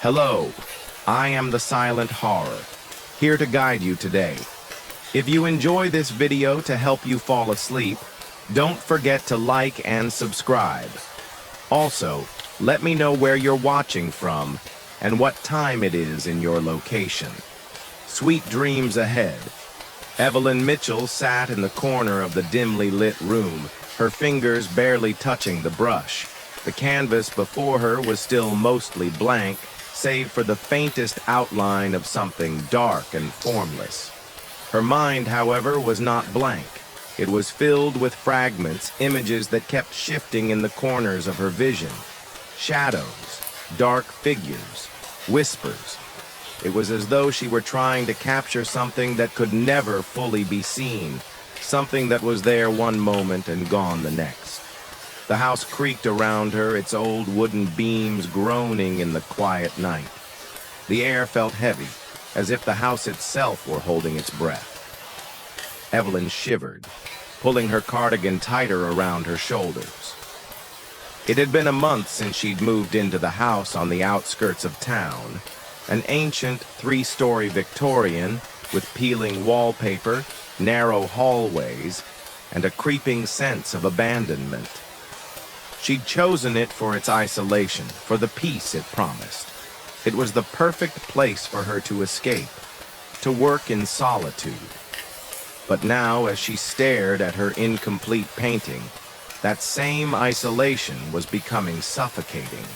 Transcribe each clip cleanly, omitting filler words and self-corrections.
Hello, I am the Silent Horror, here to guide you today. If you enjoy this video to help you fall asleep, don't forget to like and subscribe. Also, let me know where you're watching from and what time it is in your location. Sweet dreams ahead. Evelyn Mitchell sat in the corner of the dimly lit room, her fingers barely touching the brush. The canvas before her was still mostly blank, save for the faintest outline of something dark and formless. Her mind, however, was not blank. It was filled with fragments, images that kept shifting in the corners of her vision. Shadows, dark figures, whispers. It was as though she were trying to capture something that could never fully be seen, something that was there one moment and gone the next. The house creaked around her, its old wooden beams groaning in the quiet night. The air felt heavy, as if the house itself were holding its breath. Evelyn shivered, pulling her cardigan tighter around her shoulders. It had been a month since she'd moved into the house on the outskirts of town, an ancient three-story Victorian with peeling wallpaper, narrow hallways, and a creeping sense of abandonment. She'd chosen it for its isolation, for the peace it promised. It was the perfect place for her to escape, to work in solitude. But now, as she stared at her incomplete painting, that same isolation was becoming suffocating.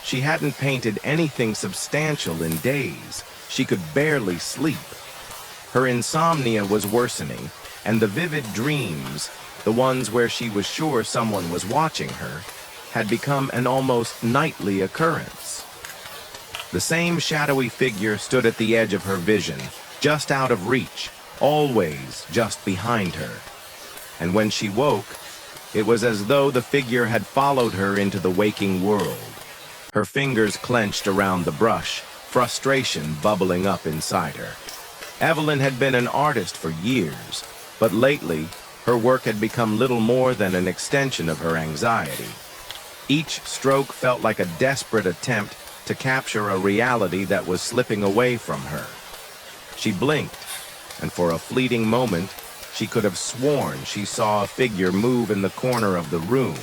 She hadn't painted anything substantial in days. She could barely sleep. Her insomnia was worsening, and the vivid dreams, the ones where she was sure someone was watching her, had become an almost nightly occurrence. The same shadowy figure stood at the edge of her vision, just out of reach, always just behind her. And when she woke, it was as though the figure had followed her into the waking world. Her fingers clenched around the brush, frustration bubbling up inside her. Evelyn had been an artist for years, but lately, her work had become little more than an extension of her anxiety. Each stroke felt like a desperate attempt to capture a reality that was slipping away from her. She blinked, and for a fleeting moment, she could have sworn she saw a figure move in the corner of the room,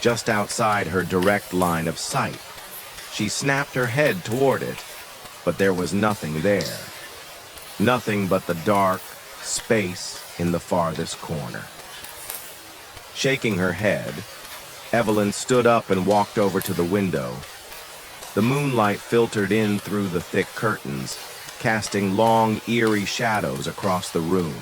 just outside her direct line of sight. She snapped her head toward it, but there was nothing there. Nothing but the dark space in the farthest corner. Shaking her head, Evelyn stood up and walked over to the window. The moonlight filtered in through the thick curtains, casting long, eerie shadows across the room.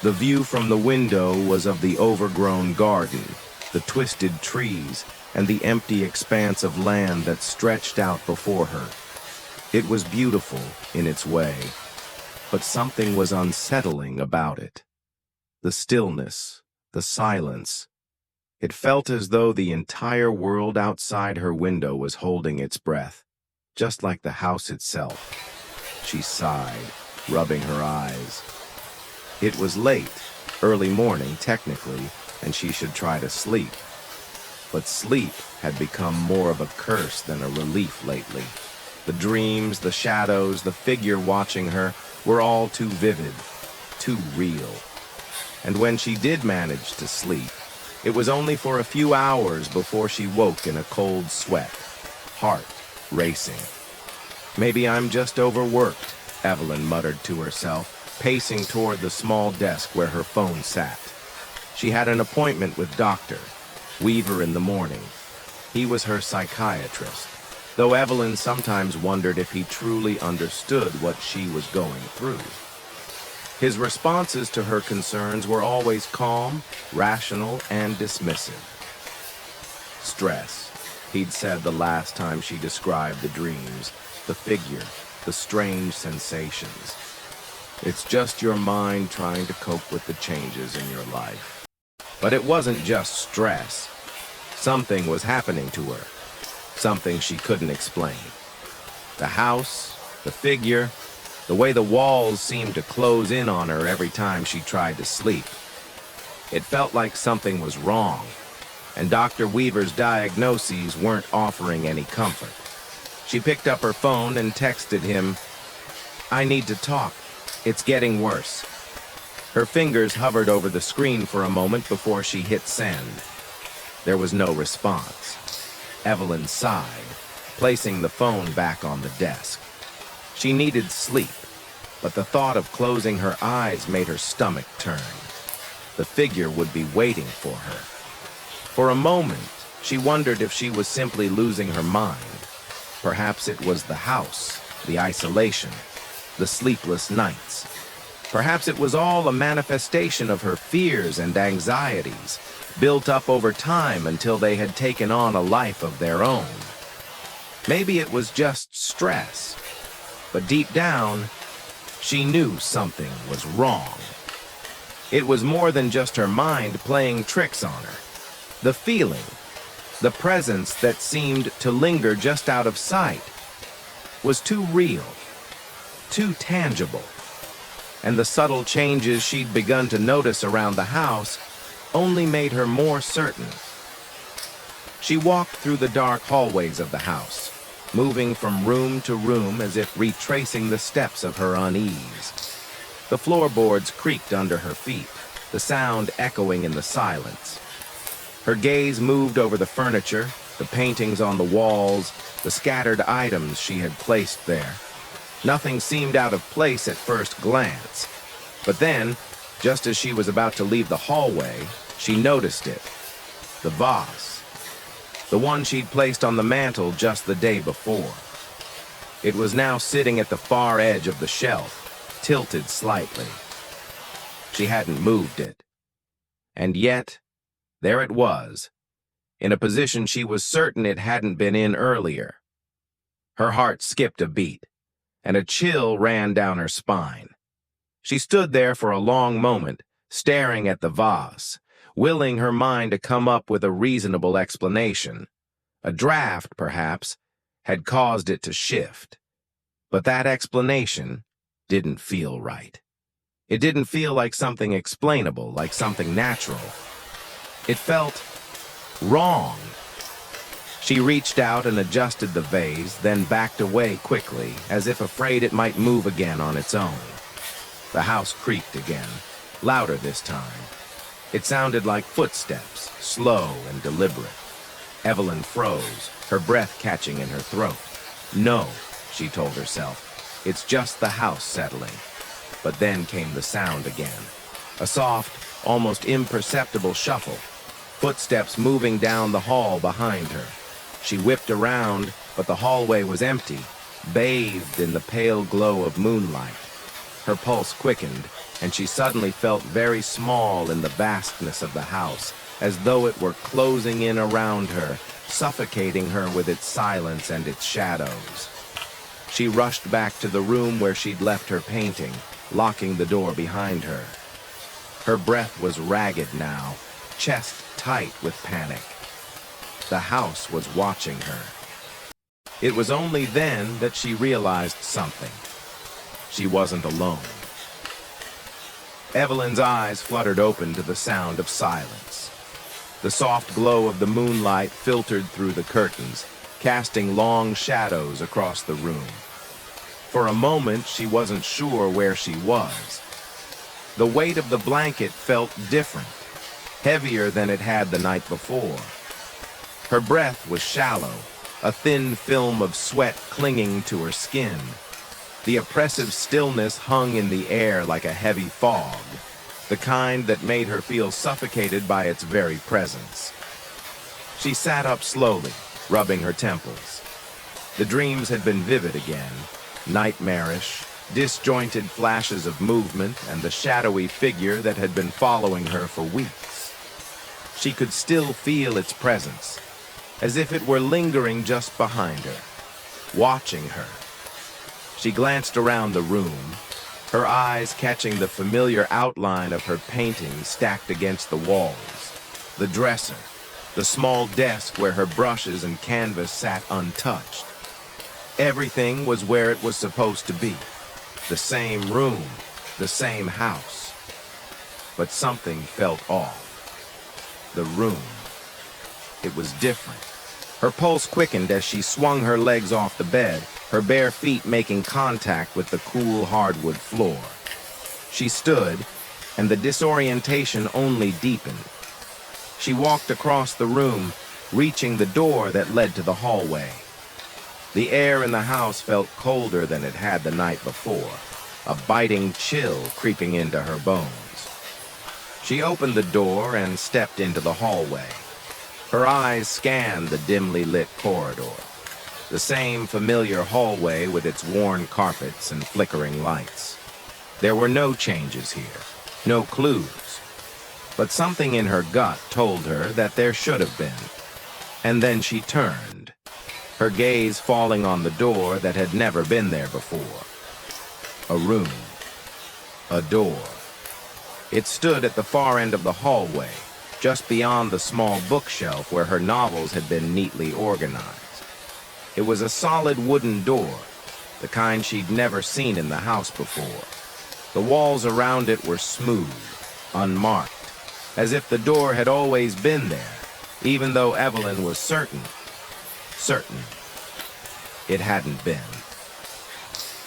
The view from the window was of the overgrown garden, the twisted trees, and the empty expanse of land that stretched out before her. It was beautiful in its way, but something was unsettling about it. The stillness, the silence. It felt as though the entire world outside her window was holding its breath, just like the house itself. She sighed, rubbing her eyes. It was late, early morning technically, and she should try to sleep. But sleep had become more of a curse than a relief lately. The dreams, the shadows, the figure watching her were all too vivid, too real. And when she did manage to sleep, it was only for a few hours before she woke in a cold sweat, heart racing. Maybe I'm just overworked, Evelyn muttered to herself, pacing toward the small desk where her phone sat. She had an appointment with Dr. Weaver in the morning. He was her psychiatrist, though Evelyn sometimes wondered if he truly understood what she was going through. His responses to her concerns were always calm, rational, and dismissive. Stress, he'd said the last time she described the dreams, the figure, the strange sensations. It's just your mind trying to cope with the changes in your life. But it wasn't just stress. Something was happening to her, something she couldn't explain. The house, the figure, the way the walls seemed to close in on her every time she tried to sleep. It felt like something was wrong, and Dr. Weaver's diagnoses weren't offering any comfort. She picked up her phone and texted him, "I need to talk. It's getting worse." Her fingers hovered over the screen for a moment before she hit send. There was no response. Evelyn sighed, placing the phone back on the desk. She needed sleep, but the thought of closing her eyes made her stomach turn. The figure would be waiting for her. For a moment, she wondered if she was simply losing her mind. Perhaps it was the house, the isolation, the sleepless nights. Perhaps it was all a manifestation of her fears and anxieties, built up over time until they had taken on a life of their own. Maybe it was just stress, but deep down, she knew something was wrong. It was more than just her mind playing tricks on her. The feeling, the presence that seemed to linger just out of sight, was too real, too tangible. And the subtle changes she'd begun to notice around the house only made her more certain. She walked through the dark hallways of the house, moving from room to room as if retracing the steps of her unease. The floorboards creaked under her feet, the sound echoing in the silence. Her gaze moved over the furniture, the paintings on the walls, the scattered items she had placed there. Nothing seemed out of place at first glance. But then, just as she was about to leave the hallway, she noticed it. The vase. The one she'd placed on the mantel just the day before. It was now sitting at the far edge of the shelf, tilted slightly. She hadn't moved it. And yet, there it was, in a position she was certain it hadn't been in earlier. Her heart skipped a beat, and a chill ran down her spine. She stood there for a long moment, staring at the vase, willing her mind to come up with a reasonable explanation. A draft, perhaps, had caused it to shift. But that explanation didn't feel right. It didn't feel like something explainable, like something natural. It felt wrong. She reached out and adjusted the vase, then backed away quickly, as if afraid it might move again on its own. The house creaked again, louder this time. It sounded like footsteps, slow and deliberate. Evelyn froze, her breath catching in her throat. No, she told herself, it's just the house settling. But then came the sound again. A soft, almost imperceptible shuffle. Footsteps moving down the hall behind her. She whipped around, but the hallway was empty, bathed in the pale glow of moonlight. Her pulse quickened, and she suddenly felt very small in the vastness of the house, as though it were closing in around her, suffocating her with its silence and its shadows. She rushed back to the room where she'd left her painting, locking the door behind her. Her breath was ragged now, chest tight with panic. The house was watching her. It was only then that she realized something. She wasn't alone. Evelyn's eyes fluttered open to the sound of silence. The soft glow of the moonlight filtered through the curtains, casting long shadows across the room. For a moment, she wasn't sure where she was. The weight of the blanket felt different, heavier than it had the night before. Her breath was shallow, a thin film of sweat clinging to her skin. The oppressive stillness hung in the air like a heavy fog, the kind that made her feel suffocated by its very presence. She sat up slowly, rubbing her temples. The dreams had been vivid again, nightmarish, disjointed flashes of movement and the shadowy figure that had been following her for weeks. She could still feel its presence, as if it were lingering just behind her, watching her. She glanced around the room, her eyes catching the familiar outline of her painting stacked against the walls, the dresser, the small desk where her brushes and canvas sat untouched. Everything was where it was supposed to be, the same room, the same house. But something felt off. The room. It was different. Her pulse quickened as she swung her legs off the bed, her bare feet making contact with the cool hardwood floor. She stood, and the disorientation only deepened. She walked across the room, reaching the door that led to the hallway. The air in the house felt colder than it had the night before, a biting chill creeping into her bones. She opened the door and stepped into the hallway. Her eyes scanned the dimly lit corridor, the same familiar hallway with its worn carpets and flickering lights. There were no changes here, no clues, but something in her gut told her that there should have been. And then she turned, her gaze falling on the door that had never been there before. A room. A door. It stood at the far end of the hallway, just beyond the small bookshelf where her novels had been neatly organized. It was a solid wooden door, the kind she'd never seen in the house before. The walls around it were smooth, unmarked, as if the door had always been there, even though Evelyn was certain it hadn't been.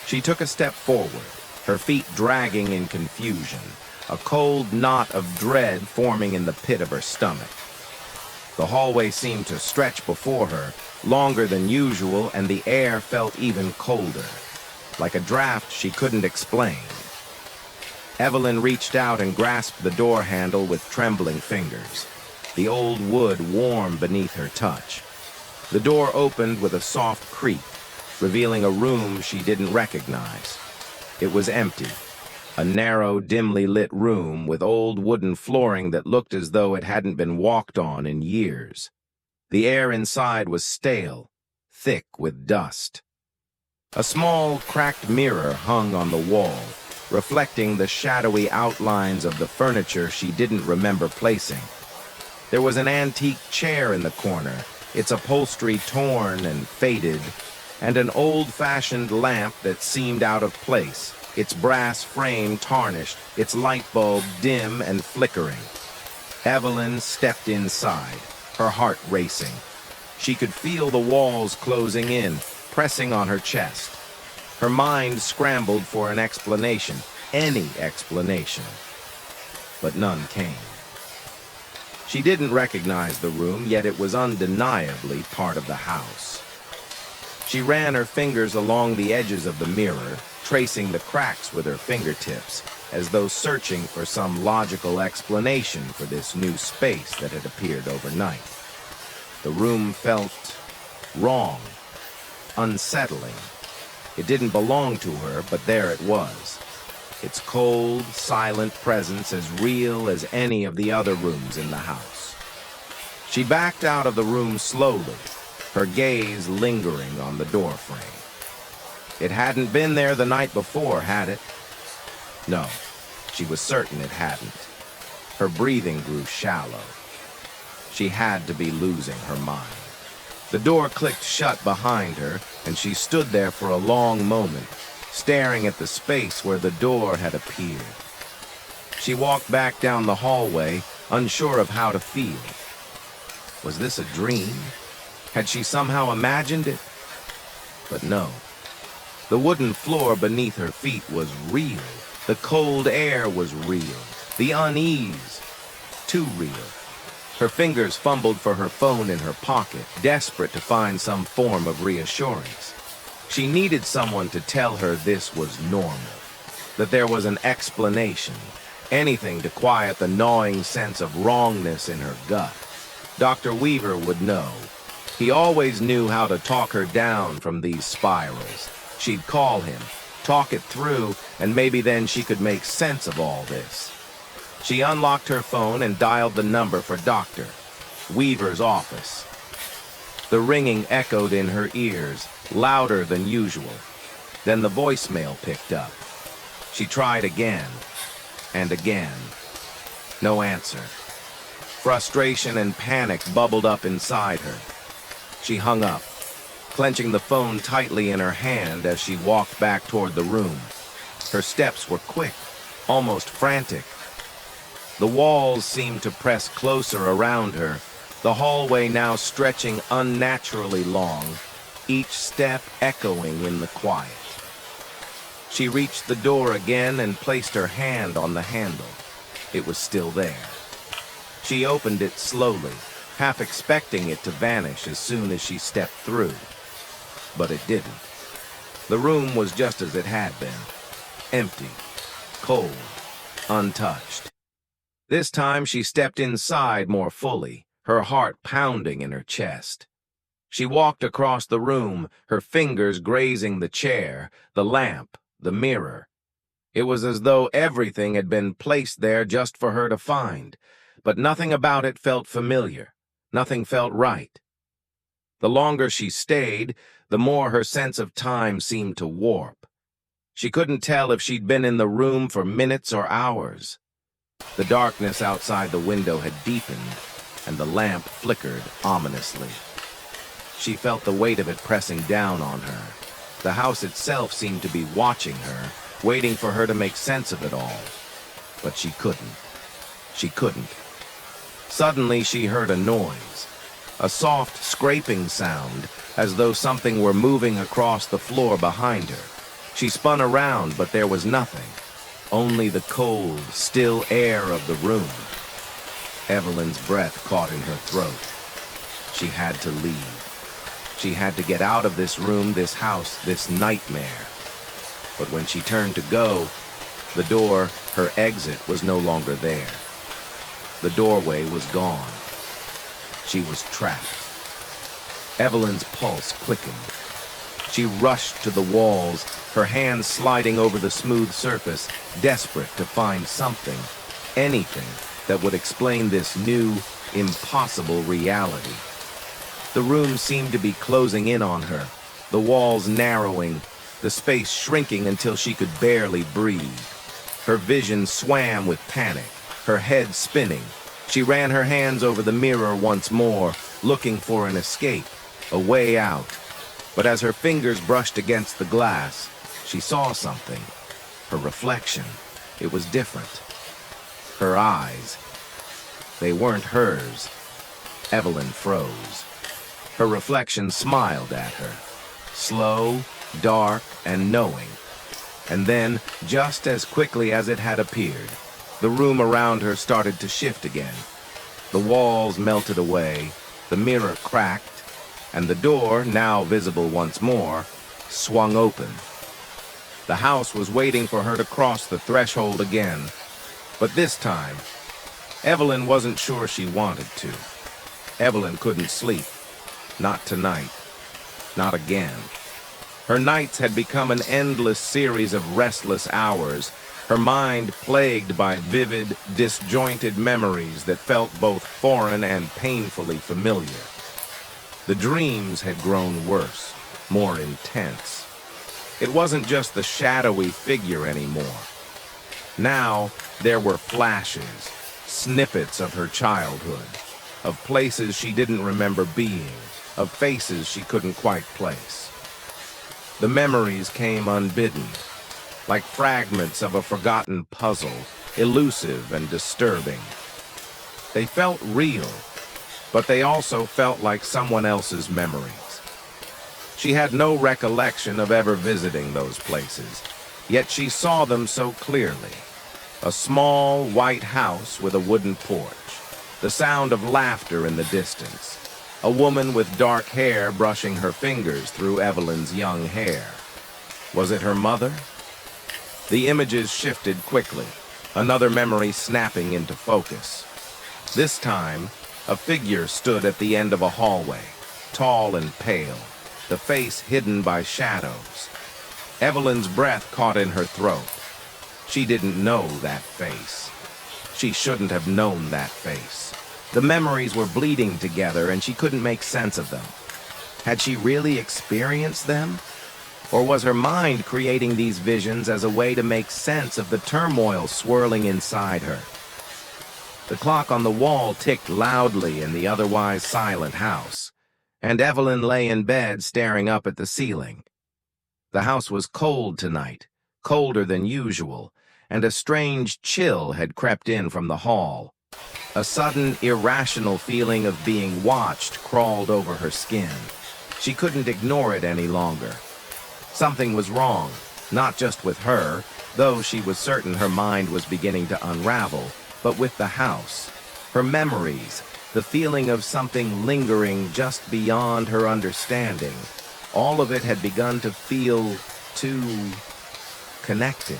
She took a step forward, her feet dragging in confusion, a cold knot of dread forming in the pit of her stomach. The hallway seemed to stretch before her, longer than usual, and the air felt even colder, like a draft she couldn't explain. Evelyn reached out and grasped the door handle with trembling fingers, the old wood warm beneath her touch. The door opened with a soft creak, revealing a room she didn't recognize. It was empty, a narrow, dimly lit room with old wooden flooring that looked as though it hadn't been walked on in years. The air inside was stale, thick with dust. A small, cracked mirror hung on the wall, reflecting the shadowy outlines of the furniture she didn't remember placing. There was an antique chair in the corner, its upholstery torn and faded, and an old-fashioned lamp that seemed out of place, its brass frame tarnished, its light bulb dim and flickering. Evelyn stepped inside, her heart racing. She could feel the walls closing in, pressing on her chest. Her mind scrambled for an explanation, any explanation. But none came. She didn't recognize the room, yet it was undeniably part of the house. She ran her fingers along the edges of the mirror, tracing the cracks with her fingertips, as though searching for some logical explanation for this new space that had appeared overnight. The room felt wrong, unsettling. It didn't belong to her, but there it was. Its cold, silent presence as real as any of the other rooms in the house. She backed out of the room slowly, her gaze lingering on the doorframe. It hadn't been there the night before, had it? No, she was certain it hadn't. Her breathing grew shallow. She had to be losing her mind. The door clicked shut behind her, and she stood there for a long moment, staring at the space where the door had appeared. She walked back down the hallway, unsure of how to feel. Was this a dream? Had she somehow imagined it? But no. The wooden floor beneath her feet was real. The cold air was real. The unease, too real. Her fingers fumbled for her phone in her pocket, desperate to find some form of reassurance. She needed someone to tell her this was normal, that there was an explanation, anything to quiet the gnawing sense of wrongness in her gut. Dr. Weaver would know. He always knew how to talk her down from these spirals. She'd call him, talk it through, and maybe then she could make sense of all this. She unlocked her phone and dialed the number for Dr. Weaver's office. The ringing echoed in her ears, louder than usual. Then the voicemail picked up. She tried again, and again. No answer. Frustration and panic bubbled up inside her. She hung up, clenching the phone tightly in her hand as she walked back toward the room. Her steps were quick, almost frantic. The walls seemed to press closer around her, the hallway now stretching unnaturally long, each step echoing in the quiet. She reached the door again and placed her hand on the handle. It was still there. She opened it slowly, half expecting it to vanish as soon as she stepped through. But it didn't. The room was just as it had been. Empty, cold, untouched. This time she stepped inside more fully, her heart pounding in her chest. She walked across the room, her fingers grazing the chair, the lamp, the mirror. It was as though everything had been placed there just for her to find, but nothing about it felt familiar. Nothing felt right. The longer she stayed, the more her sense of time seemed to warp. She couldn't tell if she'd been in the room for minutes or hours. The darkness outside the window had deepened, and the lamp flickered ominously. She felt the weight of it pressing down on her. The house itself seemed to be watching her, waiting for her to make sense of it all. But she couldn't. She couldn't. Suddenly she heard a noise, a soft scraping sound, as though something were moving across the floor behind her. She spun around, but there was nothing. Only the cold, still air of the room. Evelyn's breath caught in her throat. She had to leave. She had to get out of this room, this house, this nightmare. But when she turned to go, the door, her exit, was no longer there. The doorway was gone. She was trapped. Evelyn's pulse quickened. She rushed to the walls, her hands sliding over the smooth surface, desperate to find something, anything, that would explain this new, impossible reality. The room seemed to be closing in on her, the walls narrowing, the space shrinking until she could barely breathe. Her vision swam with panic, her head spinning. She ran her hands over the mirror once more, looking for an escape, a way out. But as her fingers brushed against the glass, she saw something. Her reflection. It was different. Her eyes. They weren't hers. Evelyn froze. Her reflection smiled at her. Slow, dark, and knowing. And then, just as quickly as it had appeared, the room around her started to shift again. The walls melted away, the mirror cracked, and the door, now visible once more, swung open. The house was waiting for her to cross the threshold again, but this time, Evelyn wasn't sure she wanted to. Evelyn couldn't sleep. Not tonight. Not again. Her nights had become an endless series of restless hours, her mind plagued by vivid, disjointed memories that felt both foreign and painfully familiar. The dreams had grown worse, more intense. It wasn't just the shadowy figure anymore. Now, there were flashes, snippets of her childhood, of places she didn't remember being, of faces she couldn't quite place. The memories came unbidden, like fragments of a forgotten puzzle, elusive and disturbing. They felt real, but they also felt like someone else's memories. She had no recollection of ever visiting those places, yet she saw them so clearly. A small, white house with a wooden porch, the sound of laughter in the distance, a woman with dark hair brushing her fingers through Evelyn's young hair. Was it her mother? The images shifted quickly, another memory snapping into focus. This time, a figure stood at the end of a hallway, tall and pale, the face hidden by shadows. Evelyn's breath caught in her throat. She didn't know that face. She shouldn't have known that face. The memories were bleeding together and she couldn't make sense of them. Had she really experienced them? Or was her mind creating these visions as a way to make sense of the turmoil swirling inside her? The clock on the wall ticked loudly in the otherwise silent house, and Evelyn lay in bed staring up at the ceiling. The house was cold tonight, colder than usual, and a strange chill had crept in from the hall. A sudden, irrational feeling of being watched crawled over her skin. She couldn't ignore it any longer. Something was wrong, not just with her, though she was certain her mind was beginning to unravel, but with the house, her memories, the feeling of something lingering just beyond her understanding. All of it had begun to feel too connected.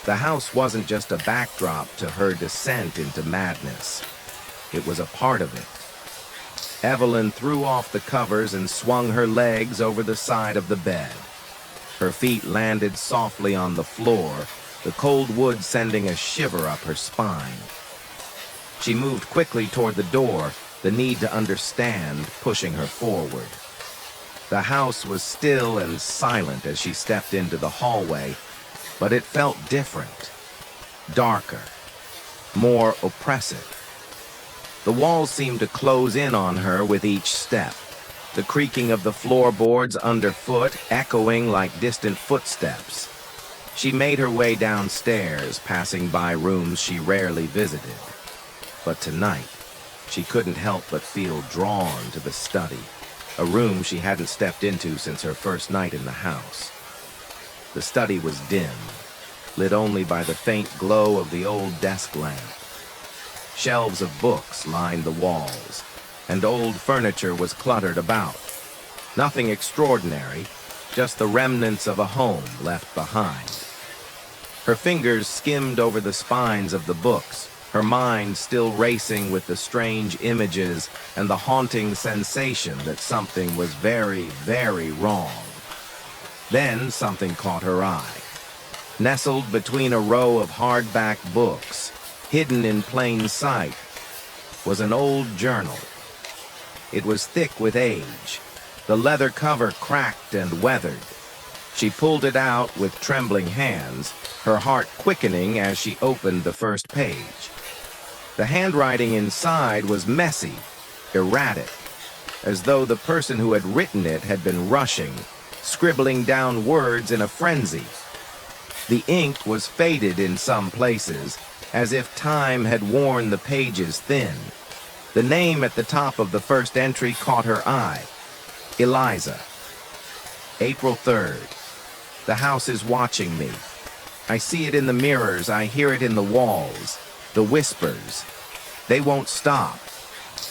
The house wasn't just a backdrop to her descent into madness. It was a part of it. Evelyn threw off the covers and swung her legs over the side of the bed. Her feet landed softly on the floor, the cold wood sending a shiver up her spine. She moved quickly toward the door, the need to understand pushing her forward. The house was still and silent as she stepped into the hallway, but it felt different, darker, more oppressive. The walls seemed to close in on her with each step, the creaking of the floorboards underfoot echoing like distant footsteps. She made her way downstairs, passing by rooms she rarely visited. But tonight, she couldn't help but feel drawn to the study, a room she hadn't stepped into since her first night in the house. The study was dim, lit only by the faint glow of the old desk lamp. Shelves of books lined the walls, and old furniture was cluttered about. Nothing extraordinary, just the remnants of a home left behind. Her fingers skimmed over the spines of the books, her mind still racing with the strange images and the haunting sensation that something was very, very wrong. Then something caught her eye. Nestled between a row of hardback books, hidden in plain sight, was an old journal. It was thick with age, the leather cover cracked and weathered. She pulled it out with trembling hands, her heart quickening as she opened the first page. The handwriting inside was messy, erratic, as though the person who had written it had been rushing, scribbling down words in a frenzy. The ink was faded in some places, as if time had worn the pages thin. The name at the top of the first entry caught her eye. Eliza. April 3rd. The house is watching me. I see it in the mirrors, I hear it in the walls, the whispers. They won't stop.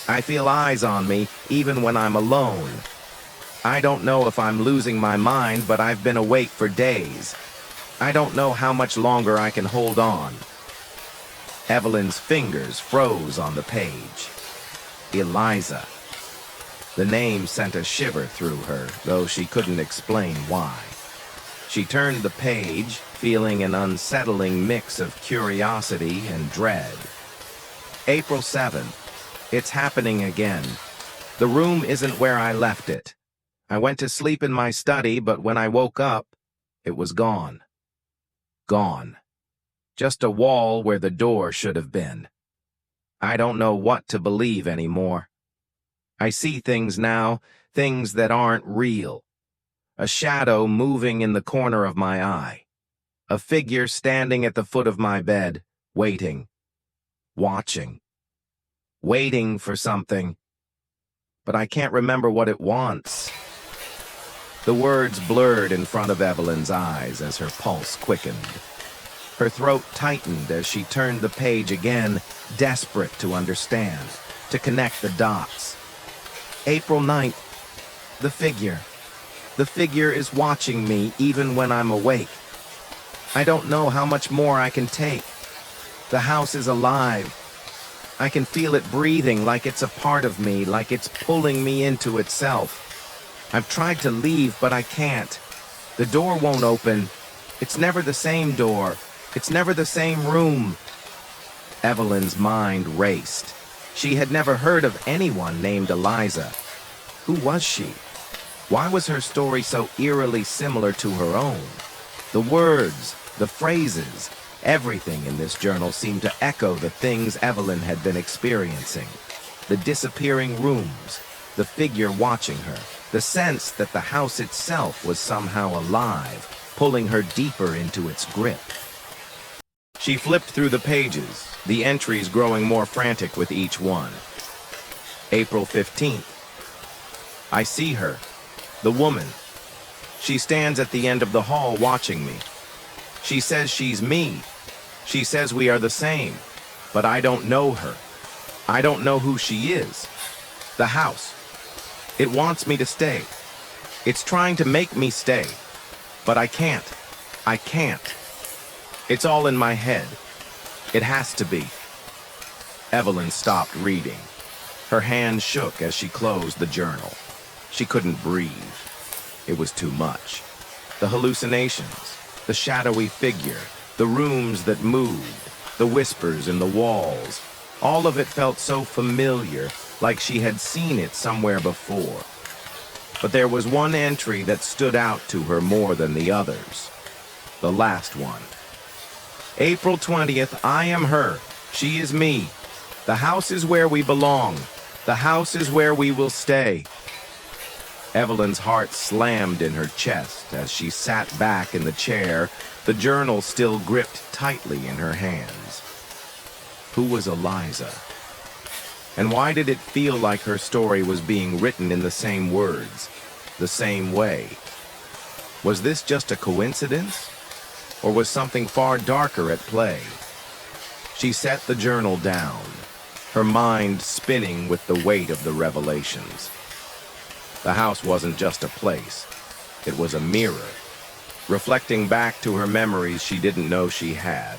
I feel eyes on me, even when I'm alone. I don't know if I'm losing my mind, but I've been awake for days. I don't know how much longer I can hold on. Evelyn's fingers froze on the page. Eliza. The name sent a shiver through her, though she couldn't explain why. She turned the page, feeling an unsettling mix of curiosity and dread. April 7th. It's happening again. The room isn't where I left it. I went to sleep in my study, but when I woke up, it was gone. Gone. Just a wall where the door should have been. I don't know what to believe anymore. I see things now, things that aren't real. A shadow moving in the corner of my eye. A figure standing at the foot of my bed, waiting. Watching. Waiting for something. But I can't remember what it wants. The words blurred in front of Evelyn's eyes as her pulse quickened. Her throat tightened as she turned the page again, desperate to understand, to connect the dots. April 9th. The figure. The figure is watching me even when I'm awake. I don't know how much more I can take. The house is alive. I can feel it breathing like it's a part of me, like it's pulling me into itself. I've tried to leave, but I can't. The door won't open. It's never the same door. It's never the same room. Evelyn's mind raced. She had never heard of anyone named Eliza. Who was she? Why was her story so eerily similar to her own? The words, the phrases, everything in this journal seemed to echo the things Evelyn had been experiencing. The disappearing rooms, the figure watching her, the sense that the house itself was somehow alive, pulling her deeper into its grip. She flipped through the pages, the entries growing more frantic with each one. April 15th. I see her, the woman. She stands at the end of the hall watching me. She says she's me. She says we are the same, but I don't know her. I don't know who she is. The house. It wants me to stay. It's trying to make me stay, but I can't. I can't. It's all in my head. It has to be. Evelyn stopped reading. Her hand shook as she closed the journal. She couldn't breathe. It was too much. The hallucinations, the shadowy figure, the rooms that moved, the whispers in the walls, all of it felt so familiar, like she had seen it somewhere before. But there was one entry that stood out to her more than the others. The last one. April 20th, I am her. She is me. The house is where we belong. The house is where we will stay. Evelyn's heart slammed in her chest as she sat back in the chair, the journal still gripped tightly in her hands. Who was Eliza? And why did it feel like her story was being written in the same words, the same way? Was this just a coincidence? Or was something far darker at play? She set the journal down, her mind spinning with the weight of the revelations. The house wasn't just a place, it was a mirror, reflecting back to her memories she didn't know she had,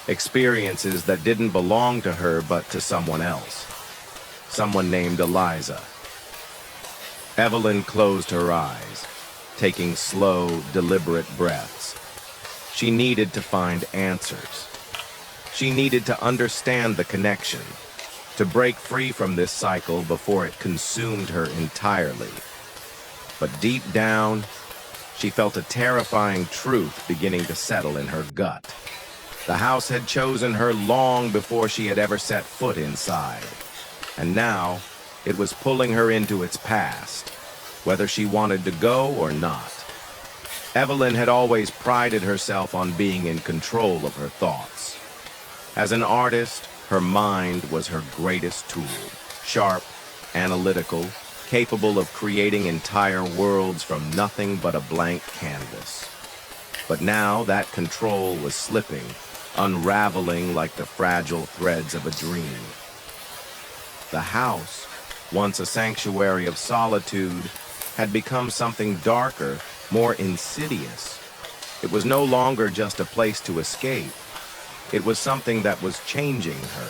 experiences that didn't belong to her but to someone else, someone named Eliza. Evelyn closed her eyes, taking slow, deliberate breaths. She needed to find answers. She needed to understand the connection, to break free from this cycle before it consumed her entirely. But deep down, she felt a terrifying truth beginning to settle in her gut. The house had chosen her long before she had ever set foot inside. And now, it was pulling her into its past, whether she wanted to go or not. Evelyn had always prided herself on being in control of her thoughts. As an artist, her mind was her greatest tool, sharp, analytical, capable of creating entire worlds from nothing but a blank canvas. But now that control was slipping, unraveling like the fragile threads of a dream. The house, once a sanctuary of solitude, had become something darker, more insidious. It was no longer just a place to escape. It was something that was changing her,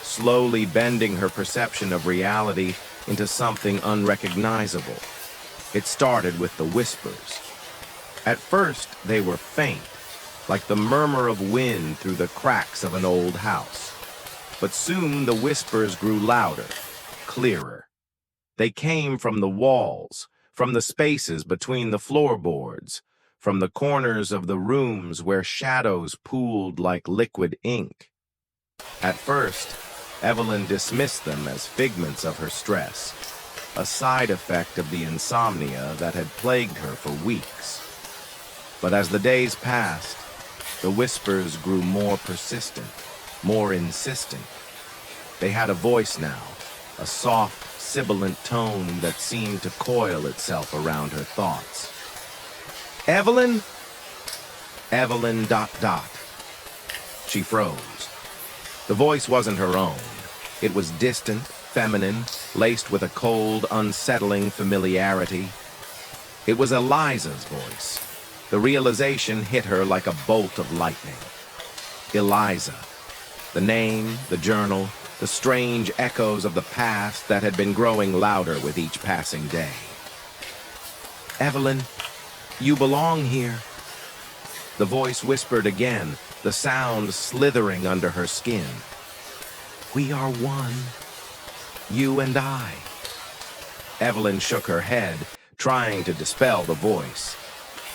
slowly bending her perception of reality into something unrecognizable. It started with the whispers. At first, they were faint, like the murmur of wind through the cracks of an old house. But soon the whispers grew louder, clearer. They came from the walls, from the spaces between the floorboards, from the corners of the rooms where shadows pooled like liquid ink. At first, Evelyn dismissed them as figments of her stress, a side effect of the insomnia that had plagued her for weeks. But as the days passed, the whispers grew more persistent, more insistent. They had a voice now, a soft, sibilant tone that seemed to coil itself around her thoughts. Evelyn? Evelyn ... She froze. The voice wasn't her own. It was distant, feminine, laced with a cold, unsettling familiarity. It was Eliza's voice. The realization hit her like a bolt of lightning. Eliza. The name, the journal, the strange echoes of the past that had been growing louder with each passing day. Evelyn, you belong here. The voice whispered again, the sound slithering under her skin. We are one, you and I. Evelyn shook her head, trying to dispel the voice.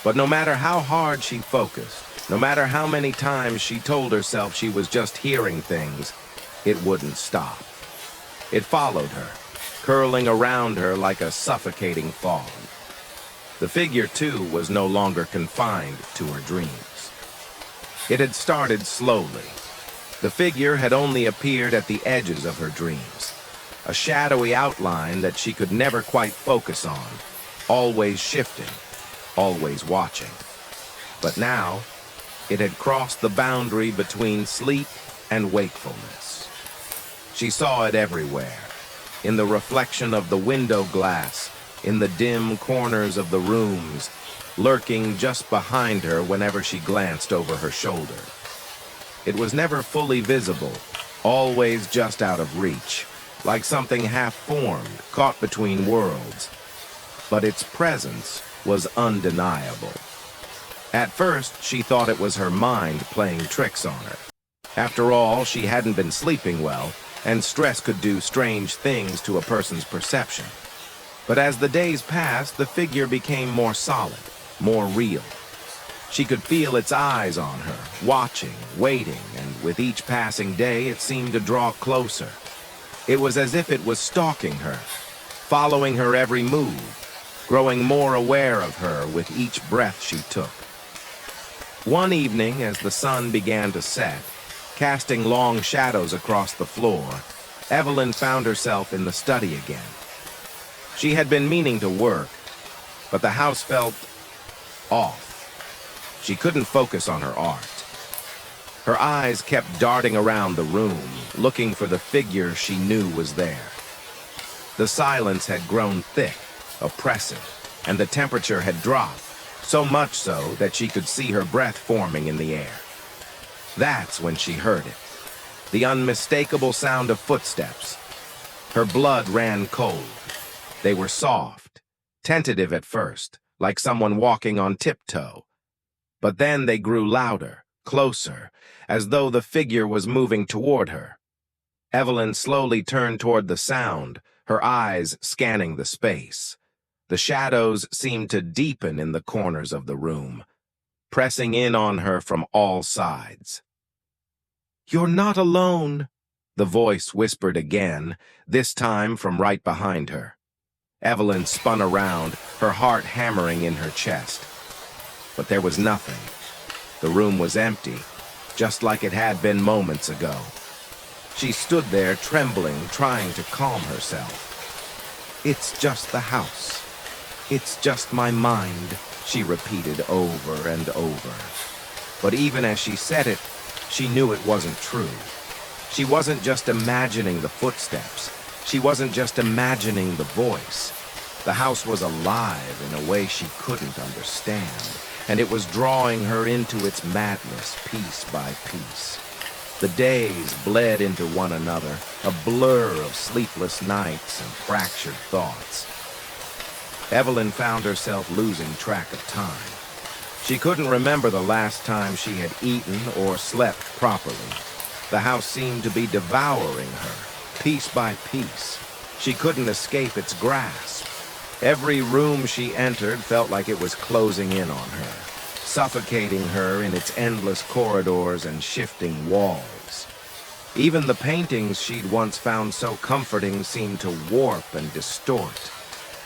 But no matter how hard she focused, no matter how many times she told herself she was just hearing things, it wouldn't stop. It followed her, curling around her like a suffocating fog. The figure, too, was no longer confined to her dreams. It had started slowly. The figure had only appeared at the edges of her dreams, a shadowy outline that she could never quite focus on, always shifting, always watching. But now, it had crossed the boundary between sleep and wakefulness. She saw it everywhere, in the reflection of the window glass, in the dim corners of the rooms, lurking just behind her whenever she glanced over her shoulder. It was never fully visible, always just out of reach, like something half-formed, caught between worlds. But its presence was undeniable. At first, she thought it was her mind playing tricks on her. After all, she hadn't been sleeping well, and stress could do strange things to a person's perception. But as the days passed, the figure became more solid, more real. She could feel its eyes on her, watching, waiting, and with each passing day, it seemed to draw closer. It was as if it was stalking her, following her every move, growing more aware of her with each breath she took. One evening, as the sun began to set, casting long shadows across the floor, Evelyn found herself in the study again. She had been meaning to work, but the house felt off. She couldn't focus on her art. Her eyes kept darting around the room, looking for the figure she knew was there. The silence had grown thick, oppressive, and the temperature had dropped, so much so that she could see her breath forming in the air. That's when she heard it, the unmistakable sound of footsteps. Her blood ran cold. They were soft, tentative at first, like someone walking on tiptoe. But then they grew louder, closer, as though the figure was moving toward her. Evelyn slowly turned toward the sound, her eyes scanning the space. The shadows seemed to deepen in the corners of the room, pressing in on her from all sides. "You're not alone," the voice whispered again, this time from right behind her. Evelyn spun around, her heart hammering in her chest. But there was nothing. The room was empty, just like it had been moments ago. She stood there trembling, trying to calm herself. "It's just the house. It's just my mind," she repeated over and over. But even as she said it, she knew it wasn't true. She wasn't just imagining the footsteps. She wasn't just imagining the voice. The house was alive in a way she couldn't understand, and it was drawing her into its madness piece by piece. The days bled into one another, a blur of sleepless nights and fractured thoughts. Evelyn found herself losing track of time. She couldn't remember the last time she had eaten or slept properly. The house seemed to be devouring her, piece by piece. She couldn't escape its grasp. Every room she entered felt like it was closing in on her, suffocating her in its endless corridors and shifting walls. Even the paintings she'd once found so comforting seemed to warp and distort,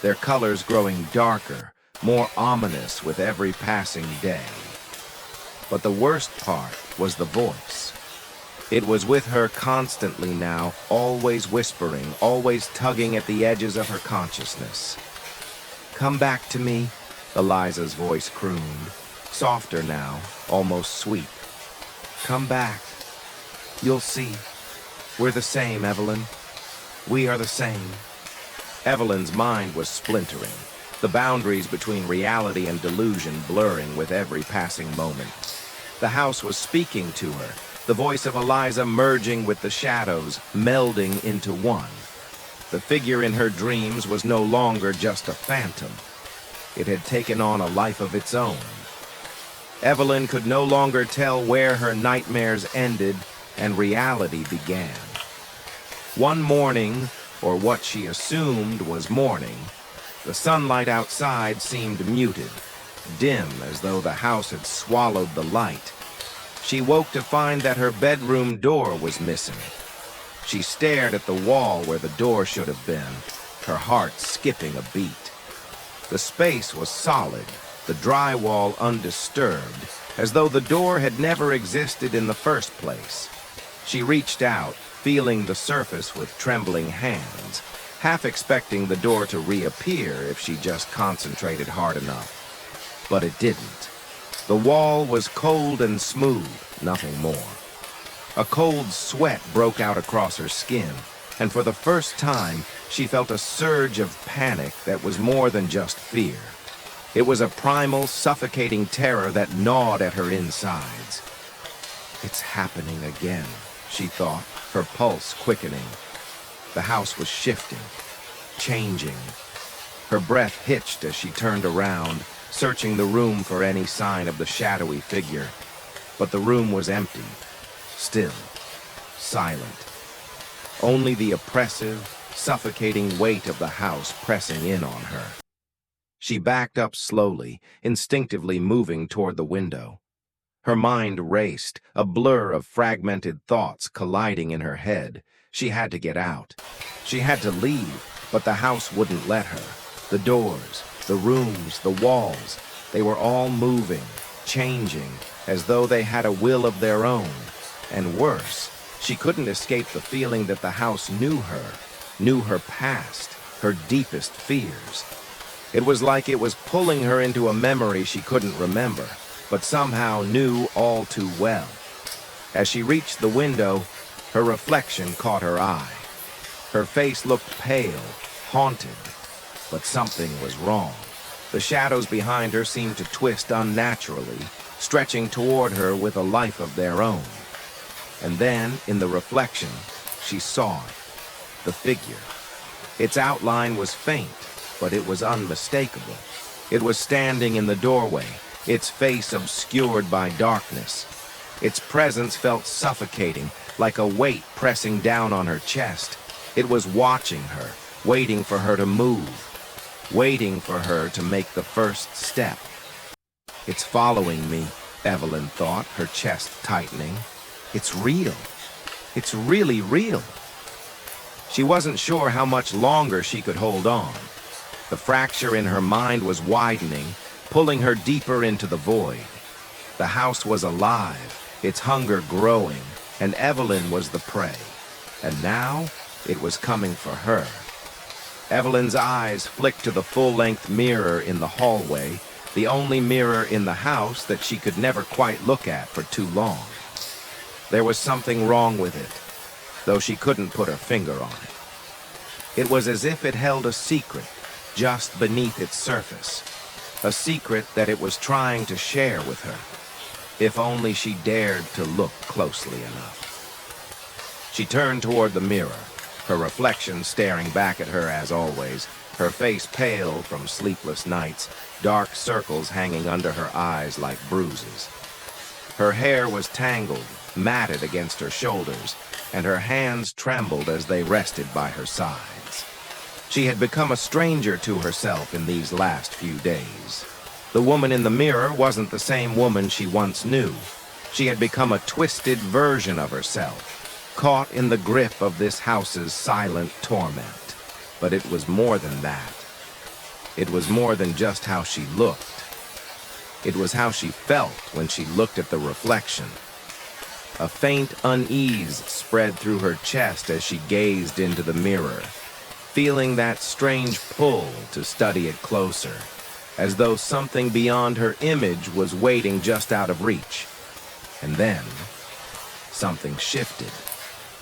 their colors growing darker, more ominous with every passing day. But the worst part was the voice. It was with her constantly now, always whispering, always tugging at the edges of her consciousness. "Come back to me," Eliza's voice crooned, softer now, almost sweet. "Come back. You'll see. We're the same, Evelyn. We are the same." Evelyn's mind was splintering, the boundaries between reality and delusion blurring with every passing moment. The house was speaking to her, the voice of Eliza merging with the shadows, melding into one. The figure in her dreams was no longer just a phantom. It had taken on a life of its own. Evelyn could no longer tell where her nightmares ended and reality began. One morning, or what she assumed was morning, the sunlight outside seemed muted, dim as though the house had swallowed the light. She woke to find that her bedroom door was missing. She stared at the wall where the door should have been, her heart skipping a beat. The space was solid, the drywall undisturbed, as though the door had never existed in the first place. She reached out, feeling the surface with trembling hands, half expecting the door to reappear if she just concentrated hard enough. But it didn't. The wall was cold and smooth, nothing more. A cold sweat broke out across her skin, and for the first time, she felt a surge of panic that was more than just fear. It was a primal, suffocating terror that gnawed at her insides. It's happening again, she thought, her pulse quickening. The house was shifting, changing. Her breath hitched as she turned around, searching the room for any sign of the shadowy figure. But the room was empty, still, silent. Only the oppressive, suffocating weight of the house pressing in on her. She backed up slowly, instinctively moving toward the window. Her mind raced, a blur of fragmented thoughts colliding in her head. She had to get out. She had to leave, but the house wouldn't let her. The doors, the rooms, the walls, they were all moving, changing, as though they had a will of their own. And worse, she couldn't escape the feeling that the house knew her past, her deepest fears. It was like it was pulling her into a memory she couldn't remember, but somehow knew all too well. As she reached the window, her reflection caught her eye. Her face looked pale, haunted, but something was wrong. The shadows behind her seemed to twist unnaturally, stretching toward her with a life of their own. And then, in the reflection, she saw it, the figure. Its outline was faint, but it was unmistakable. It was standing in the doorway, its face obscured by darkness. Its presence felt suffocating, like a weight pressing down on her chest. It was watching her, waiting for her to move, waiting for her to make the first step. It's following me, Evelyn thought, her chest tightening. It's real. It's really real. She wasn't sure how much longer she could hold on. The fracture in her mind was widening, pulling her deeper into the void. The house was alive, its hunger growing, and Evelyn was the prey. And now, it was coming for her. Evelyn's eyes flicked to the full-length mirror in the hallway, the only mirror in the house that she could never quite look at for too long. There was something wrong with it, though she couldn't put her finger on it. It was as if it held a secret just beneath its surface, a secret that it was trying to share with her, if only she dared to look closely enough. She turned toward the mirror, her reflection staring back at her as always, her face pale from sleepless nights, dark circles hanging under her eyes like bruises. Her hair was tangled, matted against her shoulders, and her hands trembled as they rested by her sides. She had become a stranger to herself in these last few days. The woman in the mirror wasn't the same woman she once knew. She had become a twisted version of herself, caught in the grip of this house's silent torment. But it was more than that. It was more than just how she looked. It was how she felt when she looked at the reflection. A faint unease spread through her chest as she gazed into the mirror, feeling that strange pull to study it closer, as though something beyond her image was waiting just out of reach. And then, something shifted.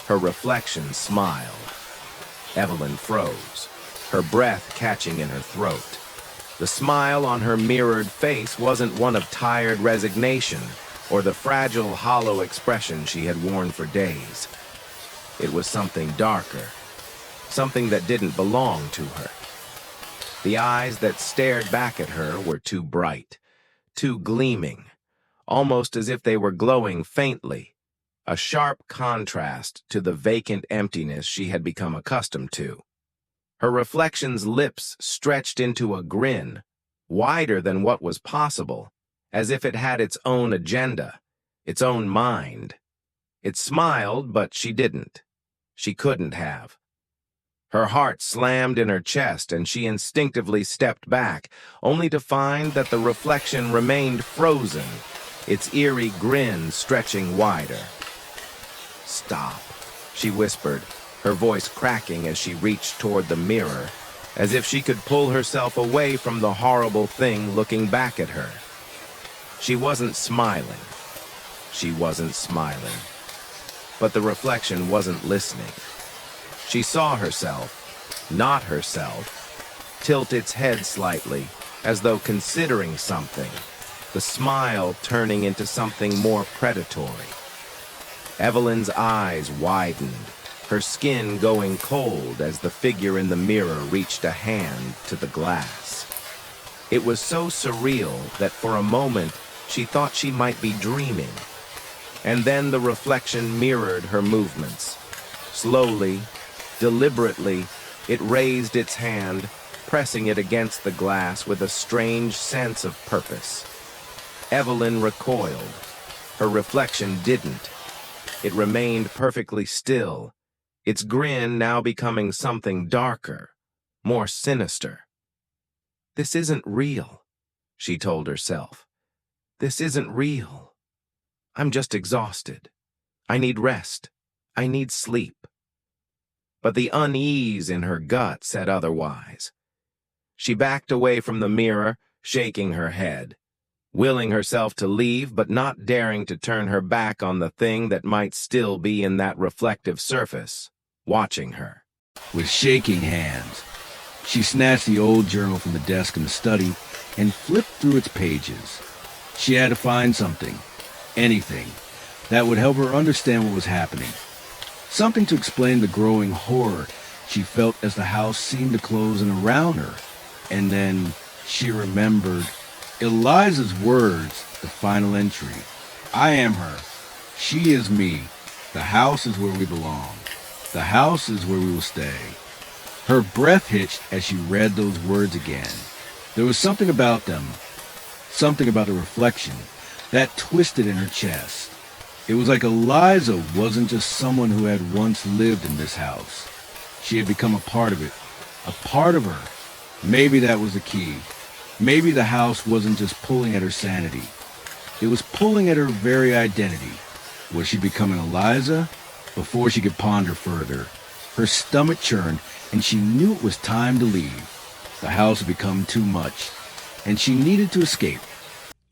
Her reflection smiled. Evelyn froze, her breath catching in her throat. The smile on her mirrored face wasn't one of tired resignation or the fragile, hollow expression she had worn for days. It was something darker, something that didn't belong to her. The eyes that stared back at her were too bright, too gleaming, almost as if they were glowing faintly, a sharp contrast to the vacant emptiness she had become accustomed to. Her reflection's lips stretched into a grin, wider than what was possible, as if it had its own agenda, its own mind. It smiled, but she didn't. She couldn't have. Her heart slammed in her chest and she instinctively stepped back, only to find that the reflection remained frozen, its eerie grin stretching wider. "Stop," she whispered, her voice cracking as she reached toward the mirror, as if she could pull herself away from the horrible thing looking back at her. She wasn't smiling. She wasn't smiling. But the reflection wasn't listening. She saw herself, not herself, tilt its head slightly, as though considering something, the smile turning into something more predatory. Evelyn's eyes widened, her skin going cold as the figure in the mirror reached a hand to the glass. It was so surreal that for a moment she thought she might be dreaming. And then the reflection mirrored her movements. Slowly, deliberately, it raised its hand, pressing it against the glass with a strange sense of purpose. Evelyn recoiled. Her reflection didn't. It remained perfectly still, its grin now becoming something darker, more sinister. "This isn't real," she told herself. "This isn't real. I'm just exhausted. I need rest. I need sleep." But the unease in her gut said otherwise. She backed away from the mirror, shaking her head, willing herself to leave but not daring to turn her back on the thing that might still be in that reflective surface, watching her. With shaking hands, she snatched the old journal from the desk in the study and flipped through its pages. She had to find something, anything, that would help her understand what was happening. Something to explain the growing horror she felt as the house seemed to close in around her. And then she remembered Eliza's words, the final entry. "I am her. She is me. The house is where we belong. The house is where we will stay." Her breath hitched as she read those words again. There was something about them, something about the reflection, that twisted in her chest. It was like Eliza wasn't just someone who had once lived in this house. She had become a part of it, a part of her. Maybe that was the key. Maybe the house wasn't just pulling at her sanity. It was pulling at her very identity. Was she becoming Eliza? Before she could ponder further, her stomach churned and she knew it was time to leave. The house had become too much, and she needed to escape,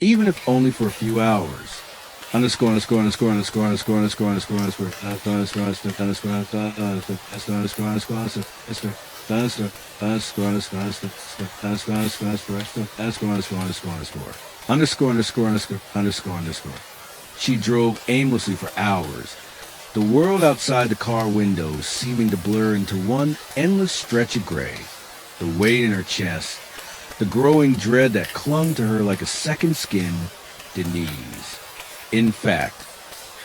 even if only for a few hours. She drove aimlessly for hours, the world outside the car windows seeming to blur into one endless stretch of gray. The weight in her chest, the growing dread that clung to her like a second skin, didn't ease. In fact,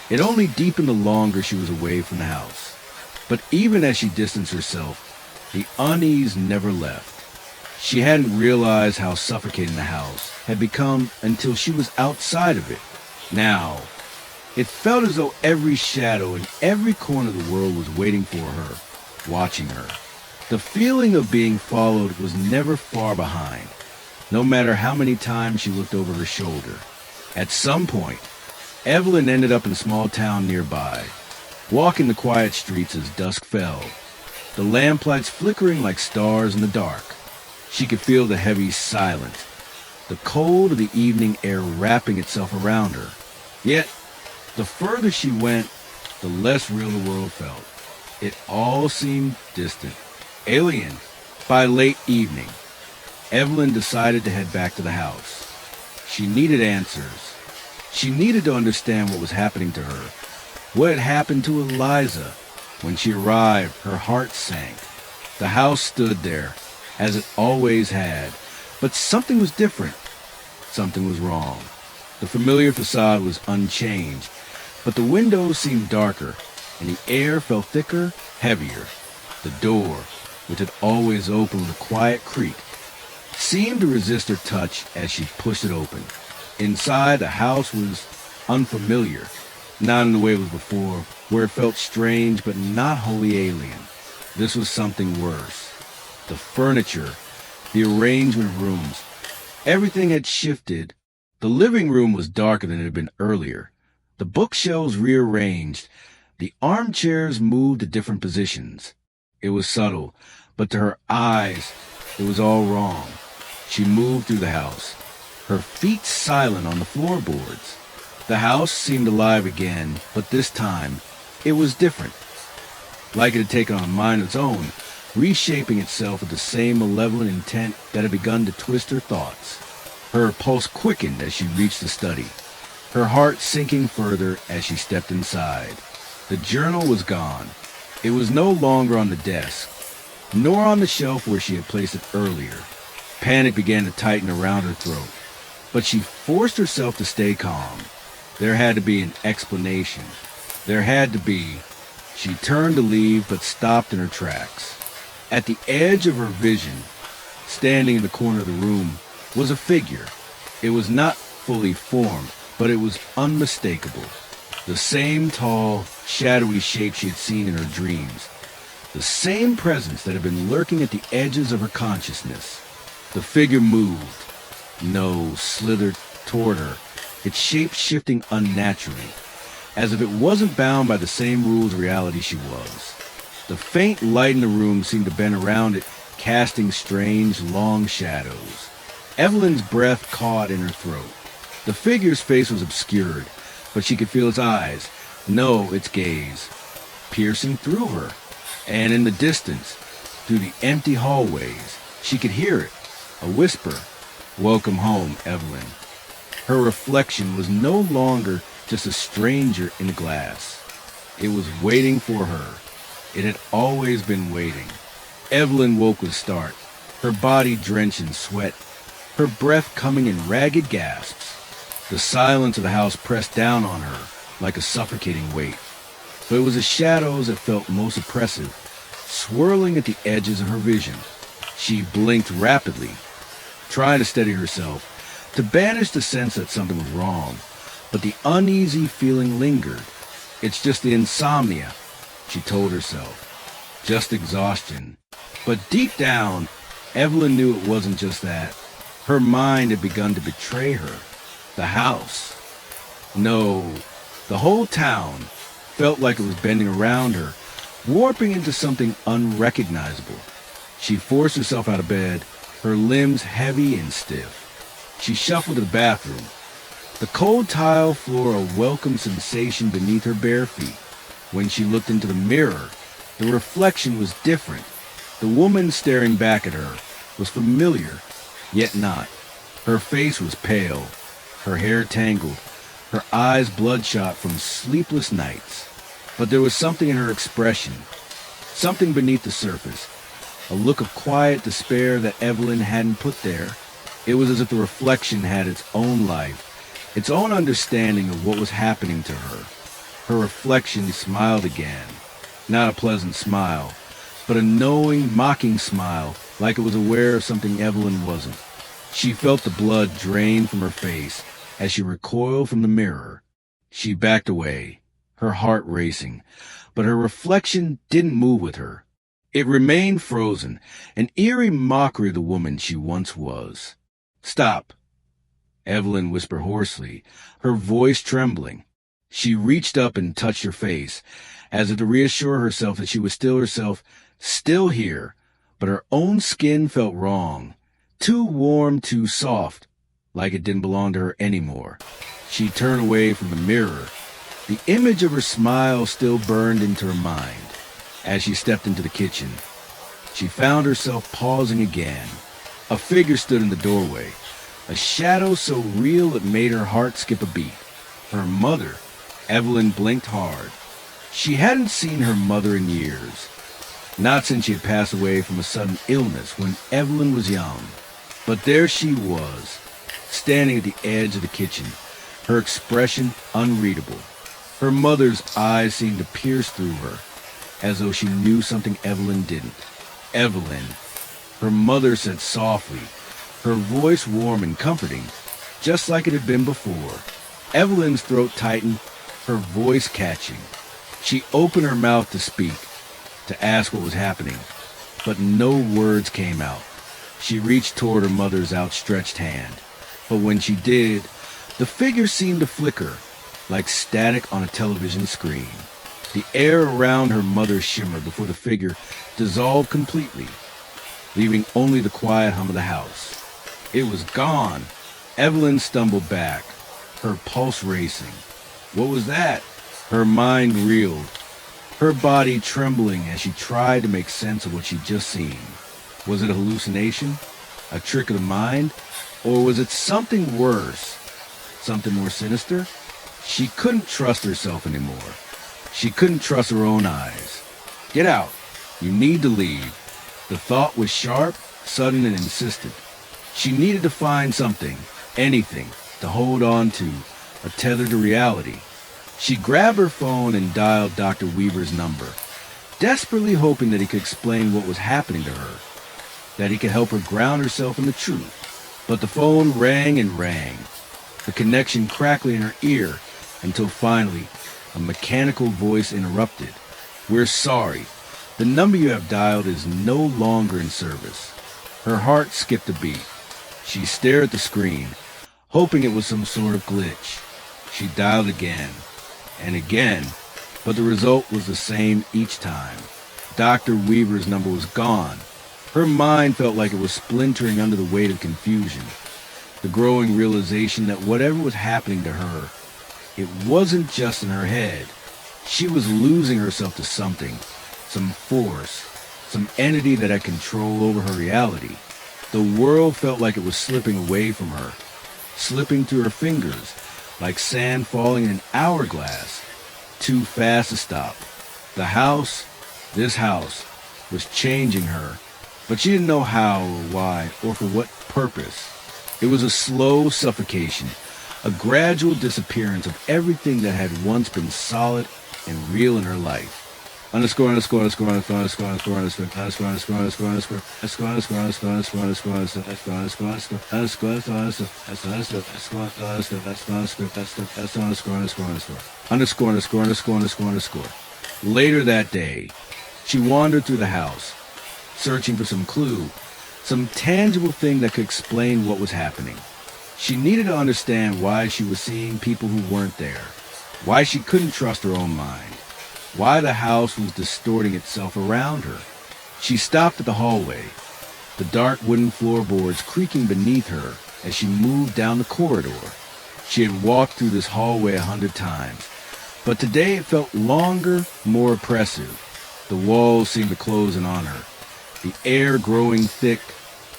it only deepened the longer she was away from the house. But even as she distanced herself, the unease never left. She hadn't realized how suffocating the house had become until she was outside of it. Now, it felt as though every shadow in every corner of the world was waiting for her, watching her. The feeling of being followed was never far behind, no matter how many times she looked over her shoulder. At some point, Evelyn ended up in a small town nearby, walking the quiet streets as dusk fell, the lamplights flickering like stars in the dark. She could feel the heavy silence, the cold of the evening air wrapping itself around her. Yet, the further she went, the less real the world felt. It all seemed distant, alien. By late evening, Evelyn decided to head back to the house. She needed answers. She needed to understand what was happening to her. What had happened to Eliza? When she arrived, her heart sank. The house stood there, as it always had, but something was different. Something was wrong. The familiar facade was unchanged, but the windows seemed darker, and the air felt thicker, heavier. The door, which had always opened with a quiet creak, seemed to resist her touch as she pushed it open. Inside, the house was unfamiliar, not in the way it was before, where it felt strange but not wholly alien. This was something worse. The furniture, the arrangement of rooms, everything had shifted. The living room was darker than it had been earlier. The bookshelves rearranged. The armchairs moved to different positions. It was subtle, but to her eyes, it was all wrong. She moved through the house, her feet silent on the floorboards. The house seemed alive again, but this time, it was different. Like it had taken on a mind of its own, reshaping itself with the same malevolent intent that had begun to twist her thoughts. Her pulse quickened as she reached the study, her heart sinking further as she stepped inside. The journal was gone. It was no longer on the desk, nor on the shelf where she had placed it earlier. Panic began to tighten around her throat, but she forced herself to stay calm. There had to be an explanation. There had to be. She turned to leave, but stopped in her tracks. At the edge of her vision, standing in the corner of the room, was a figure. It was not fully formed, but it was unmistakable. The same tall, shadowy shape she had seen in her dreams. The same presence that had been lurking at the edges of her consciousness. The figure moved. No, slithered toward her, its shape shifting unnaturally, as if it wasn't bound by the same rules of reality she was. The faint light in the room seemed to bend around it, casting strange, long shadows. Evelyn's breath caught in her throat. The figure's face was obscured, but she could feel its eyes, know its gaze, piercing through her. And in the distance, through the empty hallways, she could hear it, a whisper, "Welcome home, Evelyn." Her reflection was no longer just a stranger in the glass. It was waiting for her. It had always been waiting. Evelyn woke with a start, her body drenched in sweat, her breath coming in ragged gasps. The silence of the house pressed down on her like a suffocating weight. But it was the shadows that felt most oppressive, swirling at the edges of her vision. She blinked rapidly, trying to steady herself, to banish the sense that something was wrong. But the uneasy feeling lingered. "It's just the insomnia," she told herself. "Just exhaustion." But deep down, Evelyn knew it wasn't just that. Her mind had begun to betray her. The house. No, the whole town felt like it was bending around her, warping into something unrecognizable. She forced herself out of bed, her limbs heavy and stiff. She shuffled to the bathroom. The cold tile floor a welcome sensation beneath her bare feet. When she looked into the mirror, the reflection was different. The woman staring back at her was familiar, yet not. Her face was pale, her hair tangled, her eyes bloodshot from sleepless nights. But there was something in her expression, something beneath the surface, a look of quiet despair that Evelyn hadn't put there. It was as if the reflection had its own life, its own understanding of what was happening to her. Her reflection smiled again, not a pleasant smile, but a knowing, mocking smile, like it was aware of something Evelyn wasn't. She felt the blood drain from her face as she recoiled from the mirror. She backed away, her heart racing, but her reflection didn't move with her. It remained frozen, an eerie mockery of the woman she once was. "Stop," Evelyn whispered hoarsely, her voice trembling. She reached up and touched her face, as if to reassure herself that she was still herself, still here, but her own skin felt wrong, too warm, too soft, like it didn't belong to her anymore. She turned away from the mirror. The image of her smile still burned into her mind. As she stepped into the kitchen, she found herself pausing again. A figure stood in the doorway, a shadow so real it made her heart skip a beat. Her mother. Evelyn blinked hard. She hadn't seen her mother in years, not since she had passed away from a sudden illness when Evelyn was young. But there she was, standing at the edge of the kitchen, her expression unreadable. Her mother's eyes seemed to pierce through her, as though she knew something Evelyn didn't. "Evelyn," her mother said softly, her voice warm and comforting, just like it had been before. Evelyn's throat tightened, her voice catching. She opened her mouth to speak, to ask what was happening, but no words came out. She reached toward her mother's outstretched hand, but when she did, the figure seemed to flicker, like static on a television screen. The air around her mother shimmered before the figure dissolved completely, leaving only the quiet hum of the house. It was gone. Evelyn stumbled back, her pulse racing. What was that? Her mind reeled, her body trembling as she tried to make sense of what she'd just seen. Was it a hallucination? A trick of the mind? Or was it something worse? Something more sinister? She couldn't trust herself anymore. She couldn't trust her own eyes. Get out. You need to leave. The thought was sharp, sudden, and insistent. She needed to find something, anything, to hold on to, a tether to reality. She grabbed her phone and dialed Dr. Weaver's number, desperately hoping that he could explain what was happening to her, that he could help her ground herself in the truth. But the phone rang and rang, the connection crackling in her ear, until finally a mechanical voice interrupted. We're sorry. The number you have dialed is no longer in service. Her heart skipped a beat. She stared at the screen, hoping it was some sort of glitch. She dialed again and again, but the result was the same each time. Dr. Weaver's number was gone. Her mind felt like it was splintering under the weight of confusion, the growing realization that whatever was happening to her, it wasn't just in her head. She was losing herself to something, some force, some entity that had control over her reality. The world felt like it was slipping away from her, slipping through her fingers, like sand falling in an hourglass, too fast to stop. The house, this house, was changing her, but she didn't know how or why or for what purpose. It was a slow suffocation, a gradual disappearance of everything that had once been solid and real in her life. Later that day, she wandered through the house, searching for some clue, some tangible thing that could explain what was happening. She needed to understand why she was seeing people who weren't there, why she couldn't trust her own mind, why the house was distorting itself around her. She stopped at the hallway, the dark wooden floorboards creaking beneath her as she moved down the corridor. She had walked through this hallway 100 times, but today it felt longer, more oppressive. The walls seemed to close in on her, the air growing thick,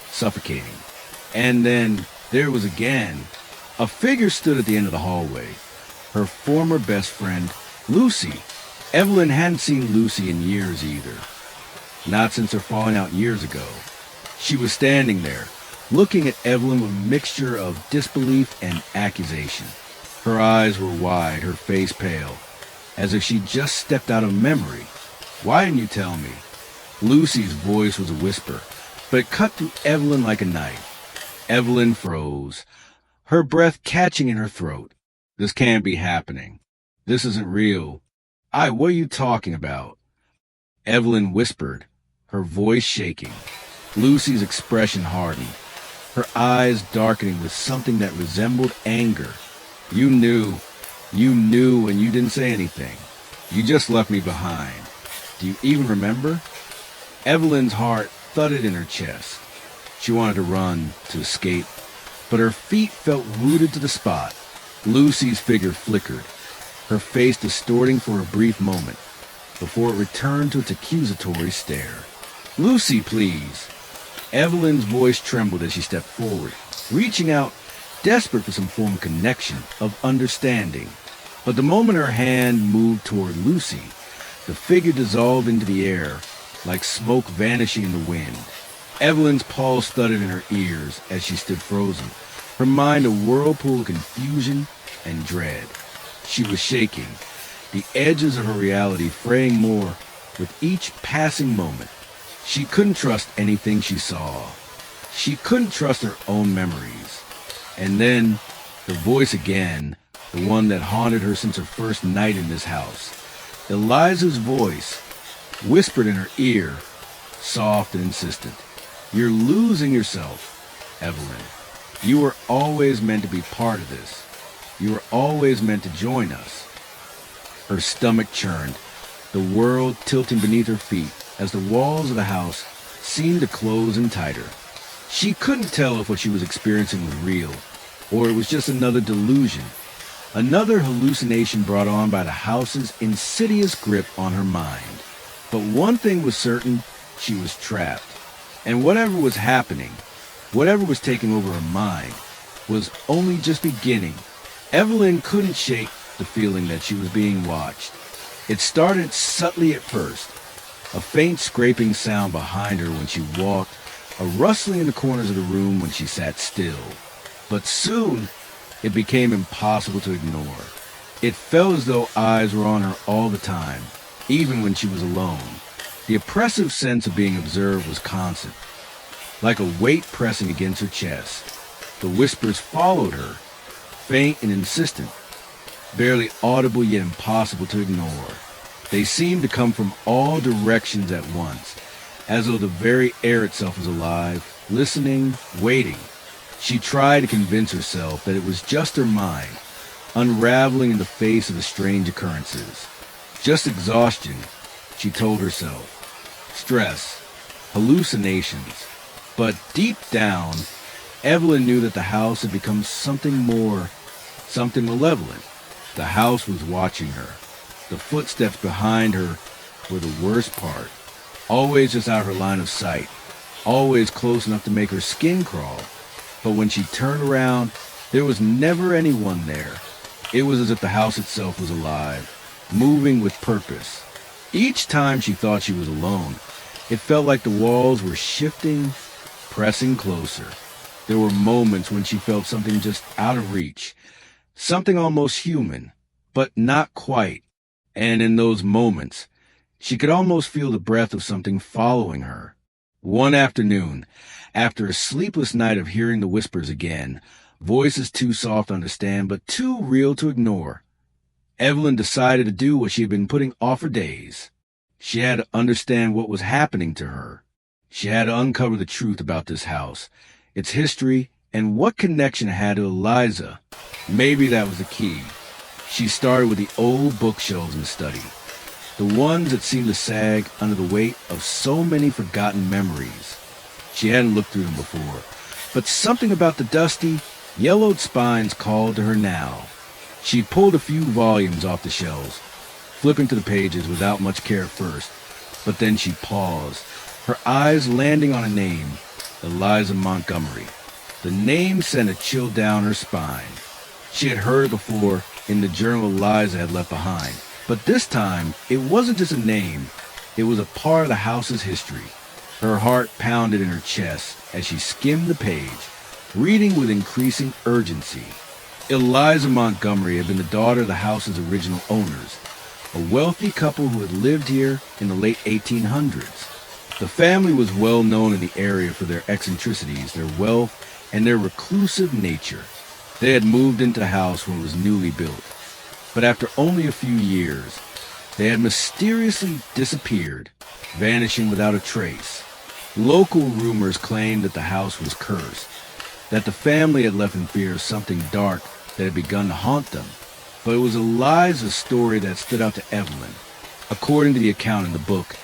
suffocating. And then there was again. A figure stood at the end of the hallway, her former best friend, Lucy. Evelyn hadn't seen Lucy in years either. Not since her falling out years ago. She was standing there, looking at Evelyn with a mixture of disbelief and accusation. Her eyes were wide, her face pale, as if she'd just stepped out of memory. Why didn't you tell me? Lucy's voice was a whisper, but it cut through Evelyn like a knife. Evelyn froze, her breath catching in her throat. This can't be happening. This isn't real. What are you talking about? Evelyn whispered, her voice shaking. Lucy's expression hardened, her eyes darkening with something that resembled anger. You knew, and you didn't say anything. You just left me behind. Do you even remember? Evelyn's heart thudded in her chest. She wanted to run, to escape, but her feet felt rooted to the spot. Lucy's figure flickered, her face distorting for a brief moment, before it returned to its accusatory stare. Lucy, please. Evelyn's voice trembled as she stepped forward, reaching out, desperate for some form of connection, of understanding. But the moment her hand moved toward Lucy, the figure dissolved into the air, like smoke vanishing in the wind. Evelyn's pulse thudded in her ears as she stood frozen, her mind a whirlpool of confusion and dread. She was shaking, the edges of her reality fraying more with each passing moment. She couldn't trust anything she saw. She couldn't trust her own memories. And then, the voice again, the one that haunted her since her first night in this house. Eliza's voice, whispered in her ear, soft and insistent. "You're losing yourself, Evelyn. You were always meant to be part of this. You were always meant to join us." Her stomach churned, the world tilting beneath her feet as the walls of the house seemed to close in tighter. She couldn't tell if what she was experiencing was real, or it was just another delusion, another hallucination brought on by the house's insidious grip on her mind. But one thing was certain, she was trapped. And whatever was happening, whatever was taking over her mind, was only just beginning. Evelyn couldn't shake the feeling that she was being watched. It started subtly at first, a faint scraping sound behind her when she walked, a rustling in the corners of the room when she sat still. But soon, it became impossible to ignore. It felt as though eyes were on her all the time, even when she was alone. The oppressive sense of being observed was constant, like a weight pressing against her chest. The whispers followed her, faint and insistent, barely audible yet impossible to ignore. They seemed to come from all directions at once, as though the very air itself was alive, listening, waiting. She tried to convince herself that it was just her mind, unraveling in the face of the strange occurrences. Just exhaustion, she told herself. Stress, hallucinations. But deep down, Evelyn knew that the house had become something more, something malevolent. The house was watching her. The footsteps behind her were the worst part. Always just out of her line of sight. Always close enough to make her skin crawl. But when she turned around, there was never anyone there. It was as if the house itself was alive, moving with purpose. Each time she thought she was alone, it felt like the walls were shifting, pressing closer. There were moments when she felt something just out of reach, something almost human, but not quite. And in those moments, she could almost feel the breath of something following her. One afternoon, after a sleepless night of hearing the whispers again, voices too soft to understand but too real to ignore, Evelyn decided to do what she had been putting off for days. She had to understand what was happening to her. She had to uncover the truth about this house, its history, and what connection it had to Eliza. Maybe that was the key. She started with the old bookshelves in the study, the ones that seemed to sag under the weight of so many forgotten memories. She hadn't looked through them before, but something about the dusty, yellowed spines called to her now. She pulled a few volumes off the shelves, flipping to the pages without much care at first, but then she paused, her eyes landing on a name, Eliza Montgomery. The name sent a chill down her spine. She had heard it before in the journal Eliza had left behind, but this time it wasn't just a name, it was a part of the house's history. Her heart pounded in her chest as she skimmed the page, reading with increasing urgency. Eliza Montgomery had been the daughter of the house's original owners, a wealthy couple who had lived here in the late 1800s. The family was well known in the area for their eccentricities, their wealth, and their reclusive nature. They had moved into the house when it was newly built, but after only a few years, they had mysteriously disappeared, vanishing without a trace. Local rumors claimed that the house was cursed, that the family had left in fear of something dark that had begun to haunt them. But it was Eliza's story that stood out to Evelyn. According to the account in the book,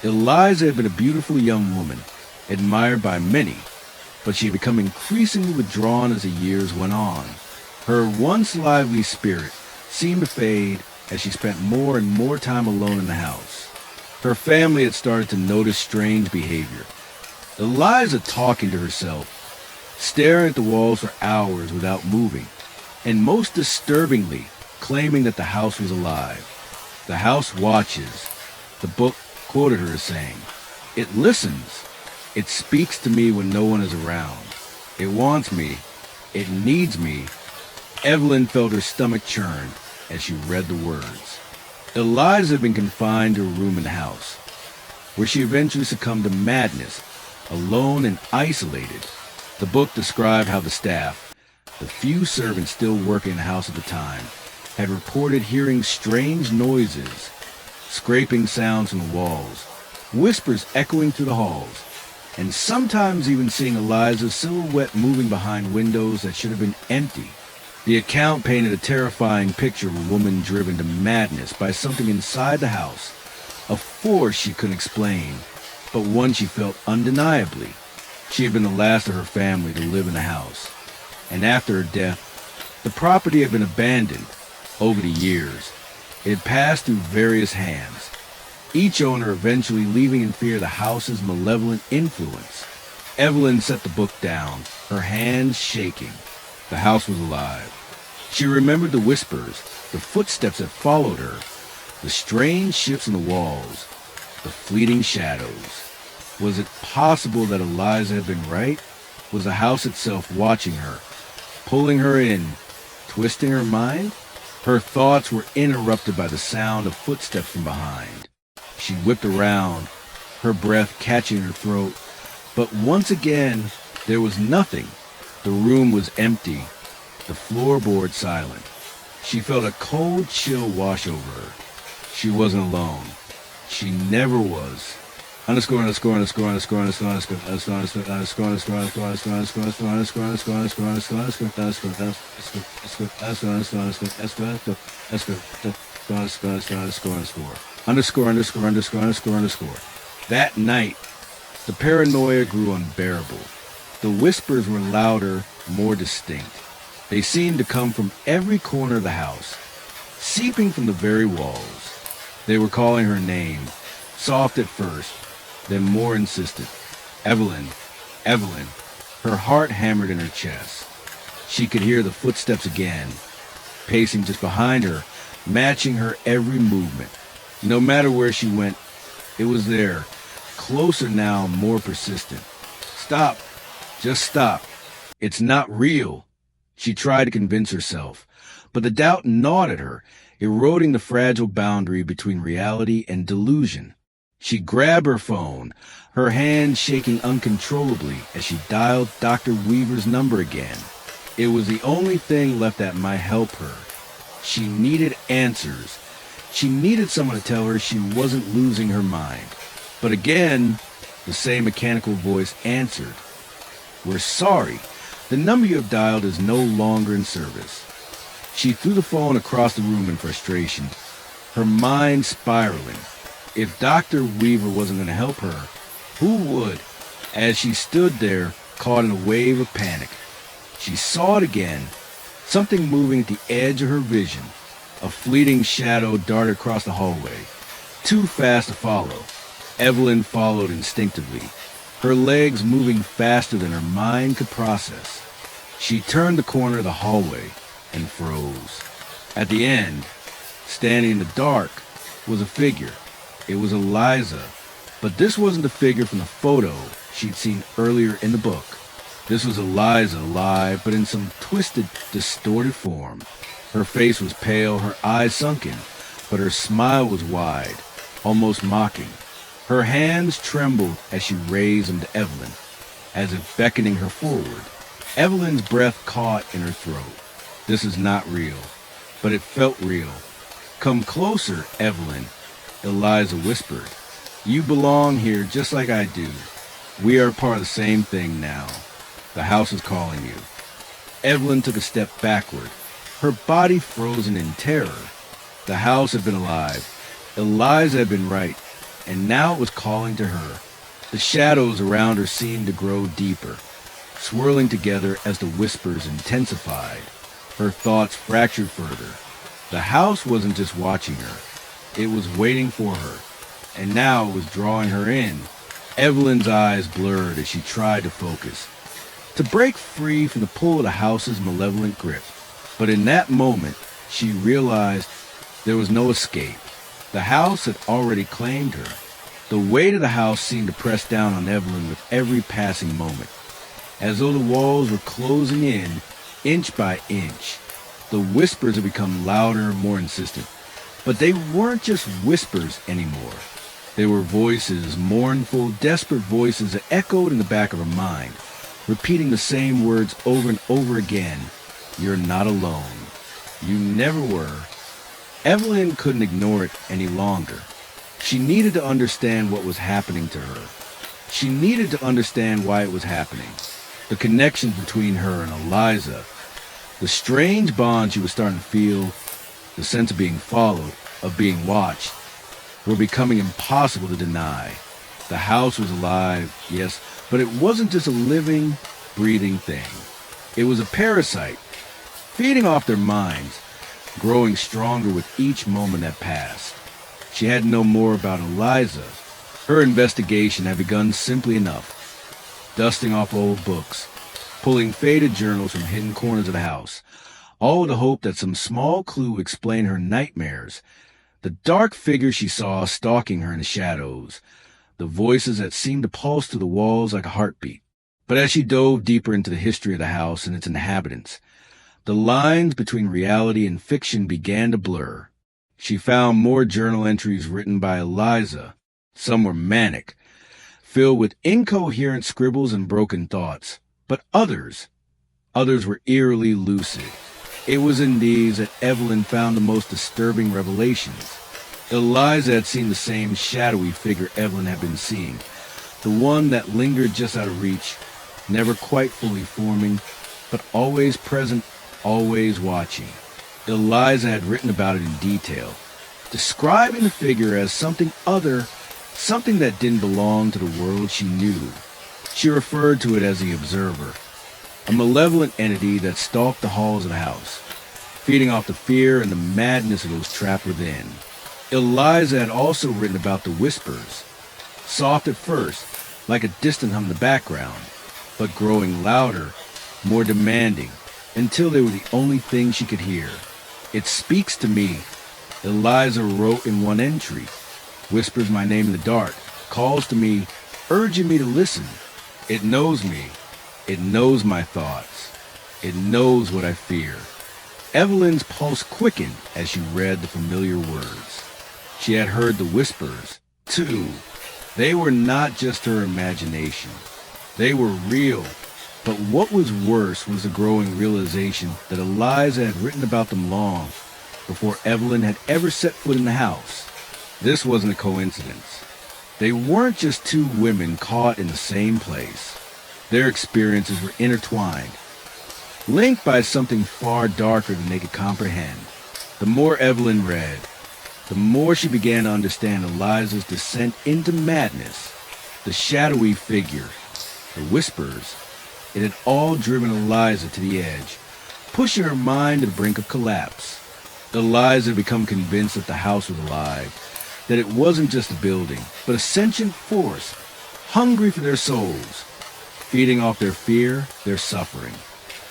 Eliza had been a beautiful young woman, admired by many, but she had become increasingly withdrawn as the years went on. Her once lively spirit seemed to fade as she spent more and more time alone in the house. Her family had started to notice strange behavior. Eliza talking to herself, staring at the walls for hours without moving, and most disturbingly, claiming that the house was alive. The house watches, the book quoted her as saying. It listens. It speaks to me when no one is around. It wants me. It needs me. Evelyn felt her stomach churn as she read the words. Eliza had been confined to a room in the house, where she eventually succumbed to madness, alone and isolated. The book described how the staff, the few servants still working in the house at the time, had reported hearing strange noises, scraping sounds from the walls, whispers echoing through the halls, and sometimes even seeing Eliza's silhouette moving behind windows that should have been empty. The account painted a terrifying picture of a woman driven to madness by something inside the house, a force she couldn't explain, but one she felt undeniably. She had been the last of her family to live in the house, and after her death, the property had been abandoned. Over the years, it had passed through various hands, each owner eventually leaving in fear of the house's malevolent influence. Evelyn set the book down, her hands shaking. The house was alive. She remembered the whispers, the footsteps that followed her, the strange shifts in the walls, the fleeting shadows. Was it possible that Eliza had been right? Was the house itself watching her, pulling her in, twisting her mind? Her thoughts were interrupted by the sound of footsteps from behind. She whipped around, her breath catching her throat. But once again, there was nothing. The room was empty, the floorboard silent. She felt a cold chill wash over her. She wasn't alone. She never was. That night, the paranoia grew unbearable. The whispers were louder, more distinct. They seemed to come from every corner of the house, seeping from the very walls. They were calling her name, soft at first, then more insistent. Evelyn, Evelyn. Her heart hammered in her chest. She could hear the footsteps again, pacing just behind her, matching her every movement. No matter where she went, it was there, closer now, more persistent. Stop. Just stop. It's not real. She tried to convince herself, but the doubt gnawed at her, eroding the fragile boundary between reality and delusion. She grabbed her phone, her hand shaking uncontrollably as she dialed Dr. Weaver's number again. It was the only thing left that might help her. She needed answers. She needed someone to tell her she wasn't losing her mind. But again, the same mechanical voice answered. We're sorry. The number you have dialed is no longer in service. She threw the phone across the room in frustration, her mind spiraling. If Dr. Weaver wasn't going to help her, who would? As she stood there, caught in a wave of panic, she saw it again, something moving at the edge of her vision. A fleeting shadow darted across the hallway, too fast to follow. Evelyn followed instinctively, her legs moving faster than her mind could process. She turned the corner of the hallway and froze. At the end, standing in the dark, was a figure. It was Eliza, but this wasn't the figure from the photo she'd seen earlier in the book. This was Eliza alive, but in some twisted, distorted form. Her face was pale, her eyes sunken, but her smile was wide, almost mocking. Her hands trembled as she raised them to Evelyn, as if beckoning her forward. Evelyn's breath caught in her throat. This is not real, but it felt real. Come closer, Evelyn, Eliza whispered. You belong here just like I do. We are part of the same thing now. The house is calling you. Evelyn took a step backward, her body frozen in terror. The house had been alive. Eliza had been right, and now it was calling to her. The shadows around her seemed to grow deeper, swirling together as the whispers intensified. Her thoughts fractured further. The house wasn't just watching her. It was waiting for her, and now it was drawing her in. Evelyn's eyes blurred as she tried to focus, to break free from the pull of the house's malevolent grip. But in that moment, she realized there was no escape. The house had already claimed her. The weight of the house seemed to press down on Evelyn with every passing moment, as though the walls were closing in, inch by inch. The whispers had become louder, more insistent. But they weren't just whispers anymore. They were voices, mournful, desperate voices that echoed in the back of her mind, repeating the same words over and over again. You're not alone. You never were. Evelyn couldn't ignore it any longer. She needed to understand what was happening to her. She needed to understand why it was happening. The connections between her and Eliza, the strange bond she was starting to feel, the sense of being followed, of being watched, were becoming impossible to deny. The house was alive, yes, but it wasn't just a living, breathing thing. It was a parasite, feeding off their minds, growing stronger with each moment that passed. She had to know more about Eliza. Her investigation had begun simply enough. Dusting off old books, pulling faded journals from hidden corners of the house, all with the hope that some small clue would explain her nightmares, the dark figures she saw stalking her in the shadows, the voices that seemed to pulse through the walls like a heartbeat. But as she dove deeper into the history of the house and its inhabitants, the lines between reality and fiction began to blur. She found more journal entries written by Eliza. Some were manic, filled with incoherent scribbles and broken thoughts. But others were eerily lucid. It was in these that Evelyn found the most disturbing revelations. Eliza had seen the same shadowy figure Evelyn had been seeing, the one that lingered just out of reach, never quite fully forming, but always present, always watching. Eliza had written about it in detail, describing the figure as something other, something that didn't belong to the world she knew. She referred to it as the observer, a malevolent entity that stalked the halls of the house, feeding off the fear and the madness of those trapped within. Eliza had also written about the whispers, soft at first, like a distant hum in the background, but growing louder, more demanding, until they were the only thing she could hear. It speaks to me, Eliza wrote in one entry, whispers my name in the dark, calls to me, urging me to listen. It knows me. It knows my thoughts. It knows what I fear. Evelyn's pulse quickened as she read the familiar words. She had heard the whispers, too. They were not just her imagination. They were real. But what was worse was the growing realization that Eliza had written about them long before Evelyn had ever set foot in the house. This wasn't a coincidence. They weren't just two women caught in the same place. Their experiences were intertwined, linked by something far darker than they could comprehend. The more Evelyn read, the more she began to understand Eliza's descent into madness. The shadowy figure, the whispers, it had all driven Eliza to the edge, pushing her mind to the brink of collapse. Eliza had become convinced that the house was alive, that it wasn't just a building, but a sentient force, hungry for their souls, feeding off their fear, their suffering.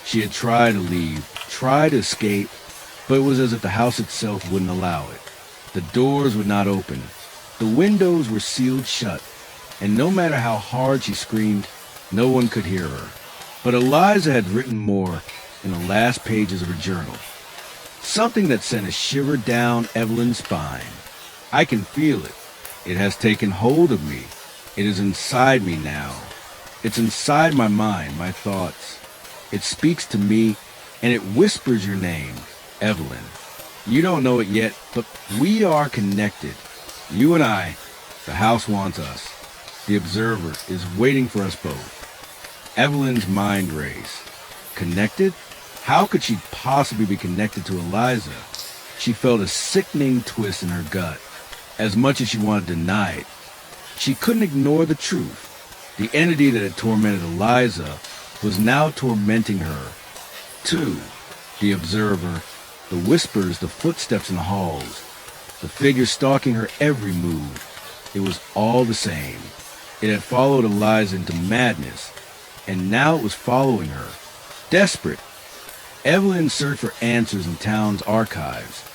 She had tried to leave, tried to escape, but it was as if the house itself wouldn't allow it. The doors would not open. The windows were sealed shut, and no matter how hard she screamed, no one could hear her. But Eliza had written more in the last pages of her journal, something that sent a shiver down Evelyn's spine. I can feel it. It has taken hold of me. It is inside me now. It's inside my mind, my thoughts. It speaks to me, and it whispers your name, Evelyn. You don't know it yet, but we are connected. You and I. The house wants us. The observer is waiting for us both. Evelyn's mind raced. Connected? How could she possibly be connected to Eliza? She felt a sickening twist in her gut. As much as she wanted to deny it, she couldn't ignore the truth. The entity that had tormented Eliza was now tormenting her, too. The observer, the whispers, the footsteps in the halls, the figure stalking her every move. It was all the same. It had followed Eliza into madness, and now it was following her. Desperate, Evelyn searched for answers in town's archives,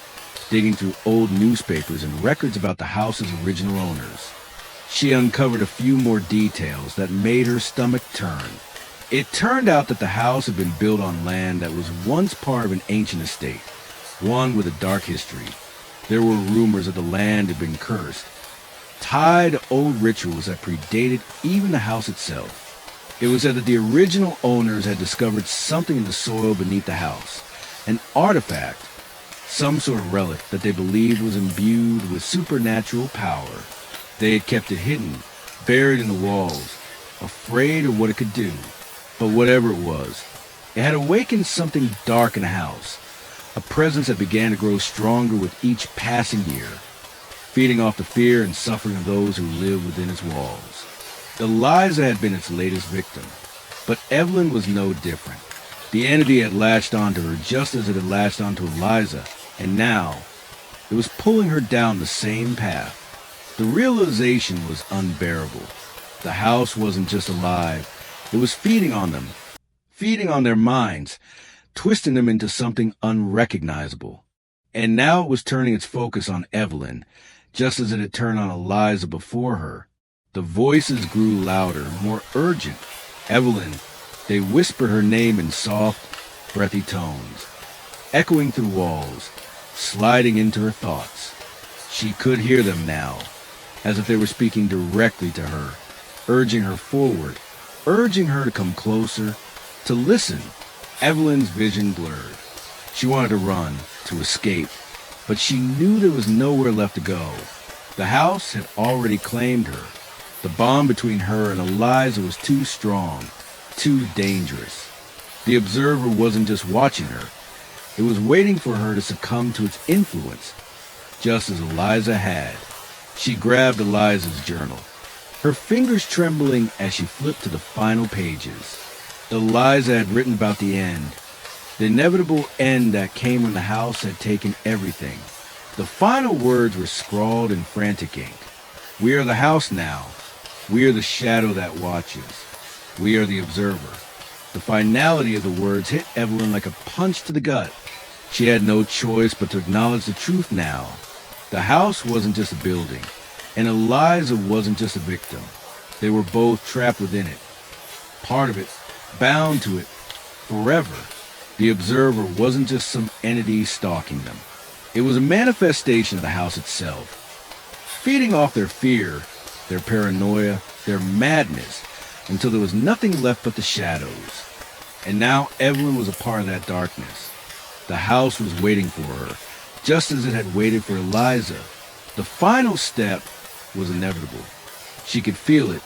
digging through old newspapers and records about the house's original owners. She uncovered a few more details that made her stomach turn. It turned out that the house had been built on land that was once part of an ancient estate, one with a dark history. There were rumors that the land had been cursed, tied to old rituals that predated even the house itself. It was said that the original owners had discovered something in the soil beneath the house, an artifact, some sort of relic that they believed was imbued with supernatural power. They had kept it hidden, buried in the walls, afraid of what it could do. But whatever it was, it had awakened something dark in the house, a presence that began to grow stronger with each passing year, feeding off the fear and suffering of those who lived within its walls. Eliza had been its latest victim, but Evelyn was no different. The entity had latched onto her just as it had latched onto Eliza, and now it was pulling her down the same path. The realization was unbearable. The house wasn't just alive, it was feeding on them, feeding on their minds, twisting them into something unrecognizable. And now it was turning its focus on Evelyn, just as it had turned on Eliza before her. The voices grew louder, more urgent. Evelyn, they whispered her name in soft, breathy tones, echoing through walls, sliding into her thoughts. She could hear them now, as if they were speaking directly to her, urging her forward, urging her to come closer, to listen. Evelyn's vision blurred. She wanted to run, to escape, but she knew there was nowhere left to go. The house had already claimed her. The bond between her and Eliza was too strong, too dangerous. The observer wasn't just watching her. It was waiting for her to succumb to its influence, just as Eliza had. She grabbed Eliza's journal, her fingers trembling as she flipped to the final pages. Eliza had written about the end, the inevitable end that came when the house had taken everything. The final words were scrawled in frantic ink. We are the house now. We are the shadow that watches. We are the observer. The finality of the words hit Evelyn like a punch to the gut. She had no choice but to acknowledge the truth now. The house wasn't just a building, and Eliza wasn't just a victim. They were both trapped within it, part of it, bound to it, forever. The observer wasn't just some entity stalking them. It was a manifestation of the house itself, feeding off their fear, their paranoia, their madness, until there was nothing left but the shadows. And now Evelyn was a part of that darkness. The house was waiting for her, just as it had waited for Eliza. The final step was inevitable. She could feel it,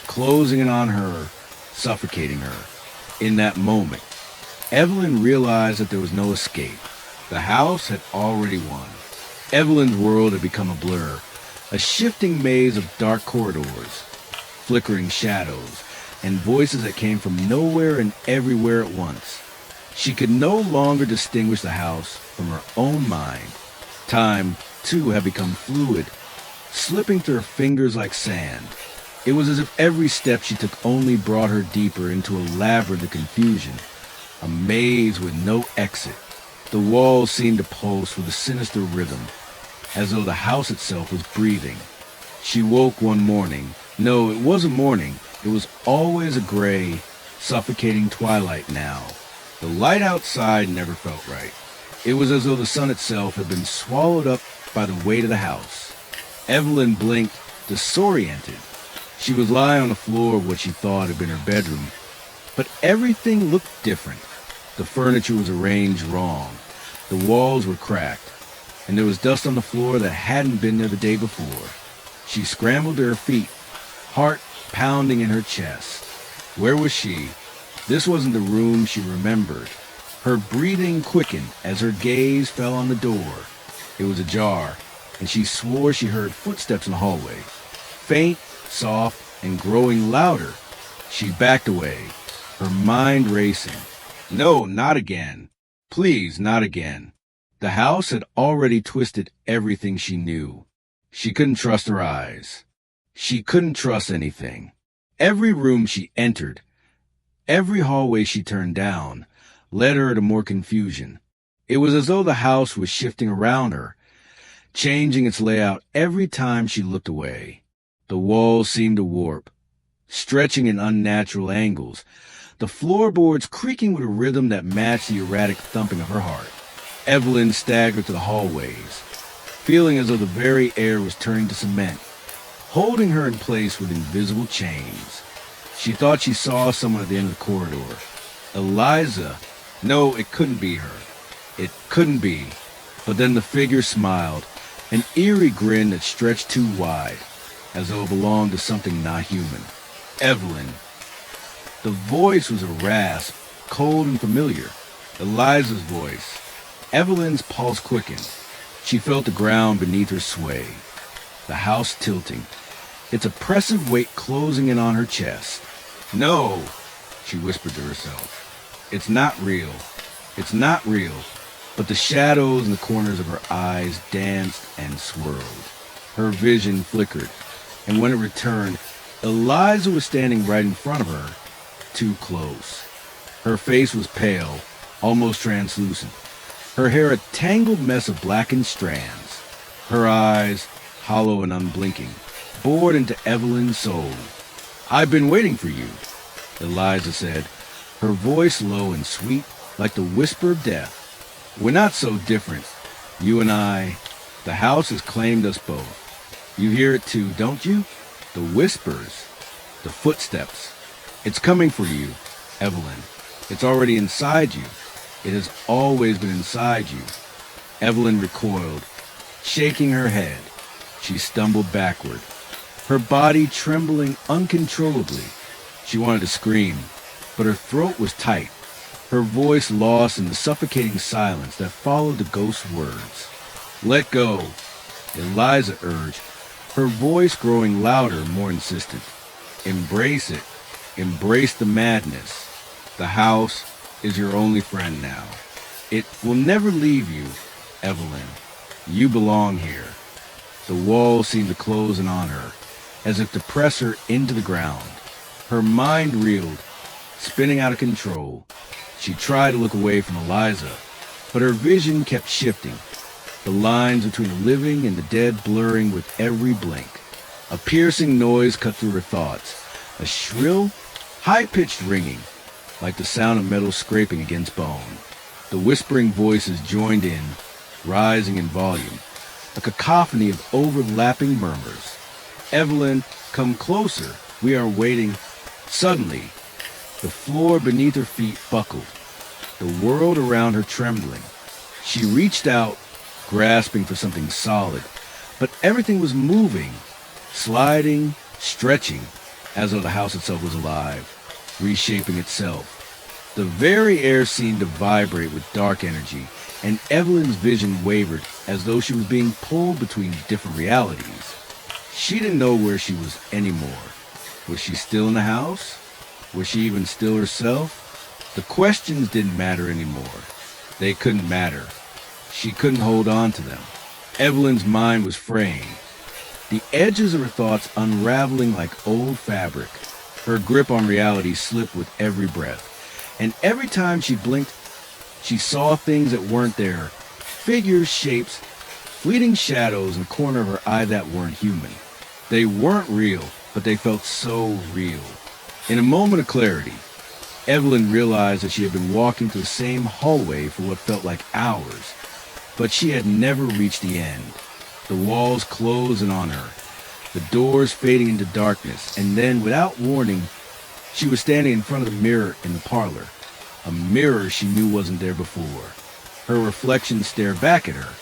closing in on her, suffocating her. In that moment, Evelyn realized that there was no escape. The house had already won. Evelyn's world had become a blur, a shifting maze of dark corridors, flickering shadows, and voices that came from nowhere and everywhere at once. She could no longer distinguish the house from her own mind. Time, too, had become fluid, slipping through her fingers like sand. It was as if every step she took only brought her deeper into a labyrinth of confusion, a maze with no exit. The walls seemed to pulse with a sinister rhythm, as though the house itself was breathing. She woke one morning. No, it wasn't morning. It was always a gray, suffocating twilight now. The light outside never felt right. It was as though the sun itself had been swallowed up by the weight of the house. Evelyn blinked, disoriented. She was lying on the floor of what she thought had been her bedroom, but everything looked different. The furniture was arranged wrong. The walls were cracked, and there was dust on the floor that hadn't been there the day before. She scrambled to her feet, heart pounding in her chest. Where was she? This wasn't the room she remembered. Her breathing quickened as her gaze fell on the door. It was ajar, and she swore she heard footsteps in the hallway. Faint, soft, and growing louder. She backed away, her mind racing. No, not again. Please, not again. The house had already twisted everything she knew. She couldn't trust her eyes. She couldn't trust anything. Every room she entered, every hallway she turned down, led her to more confusion. It was as though the house was shifting around her, changing its layout every time she looked away. The walls seemed to warp, stretching in unnatural angles, the floorboards creaking with a rhythm that matched the erratic thumping of her heart. Evelyn staggered to the hallways, feeling as though the very air was turning to cement, holding her in place with invisible chains. She thought she saw someone at the end of the corridor. Eliza. No, it couldn't be her. It couldn't be. But then the figure smiled, an eerie grin that stretched too wide. as though it belonged to something not human. Evelyn. The voice was a rasp, cold and familiar. Eliza's voice. Evelyn's pulse quickened. She felt the ground beneath her sway, the house tilting, its oppressive weight closing in on her chest. No, she whispered to herself. It's not real. It's not real. But the shadows in the corners of her eyes danced and swirled. Her vision flickered, and when it returned, Eliza was standing right in front of her, too close. Her face was pale, almost translucent. Her hair a tangled mess of blackened strands. Her eyes, hollow and unblinking, bored into Evelyn's soul. "I've been waiting for you," Eliza said, her voice low and sweet, like the whisper of death. "We're not so different. You and I. The house has claimed us both. You hear it too, don't you? The whispers, the footsteps. It's coming for you, Evelyn. It's already inside you. It has always been inside you." Evelyn recoiled, shaking her head. She stumbled backward, her body trembling uncontrollably. She wanted to scream, but her throat was tight, her voice lost in the suffocating silence that followed the ghost's words. "Let go," Eliza urged, her voice growing louder, more insistent. "Embrace it. Embrace the madness. The house is your only friend now. It will never leave you, Evelyn. You belong here." The walls seemed to close in on her, as if to press her into the ground. Her mind reeled, spinning out of control. She tried to look away from Eliza, but her vision kept shifting, the lines between the living and the dead blurring with every blink. A piercing noise cut through her thoughts, a shrill, high-pitched ringing, like the sound of metal scraping against bone. The whispering voices joined in, rising in volume, a cacophony of overlapping murmurs. "Evelyn, come closer. We are waiting." Suddenly, the floor beneath her feet buckled, the world around her trembling. She reached out, grasping for something solid, but everything was moving, sliding, stretching, as though the house itself was alive, reshaping itself. The very air seemed to vibrate with dark energy, and Evelyn's vision wavered as though she was being pulled between different realities. She didn't know where she was anymore. Was she still in the house? Was she even still herself? The questions didn't matter anymore. They couldn't matter. She couldn't hold on to them. Evelyn's mind was fraying, the edges of her thoughts unraveling like old fabric. Her grip on reality slipped with every breath, and every time she blinked, she saw things that weren't there, figures, shapes, fleeting shadows in the corner of her eye that weren't human. They weren't real, but they felt so real. In a moment of clarity, Evelyn realized that she had been walking through the same hallway for what felt like hours, but she had never reached the end. The walls closed in on her, the doors fading into darkness, and then, without warning, she was standing in front of the mirror in the parlor, a mirror she knew wasn't there before. Her reflection stared back at her,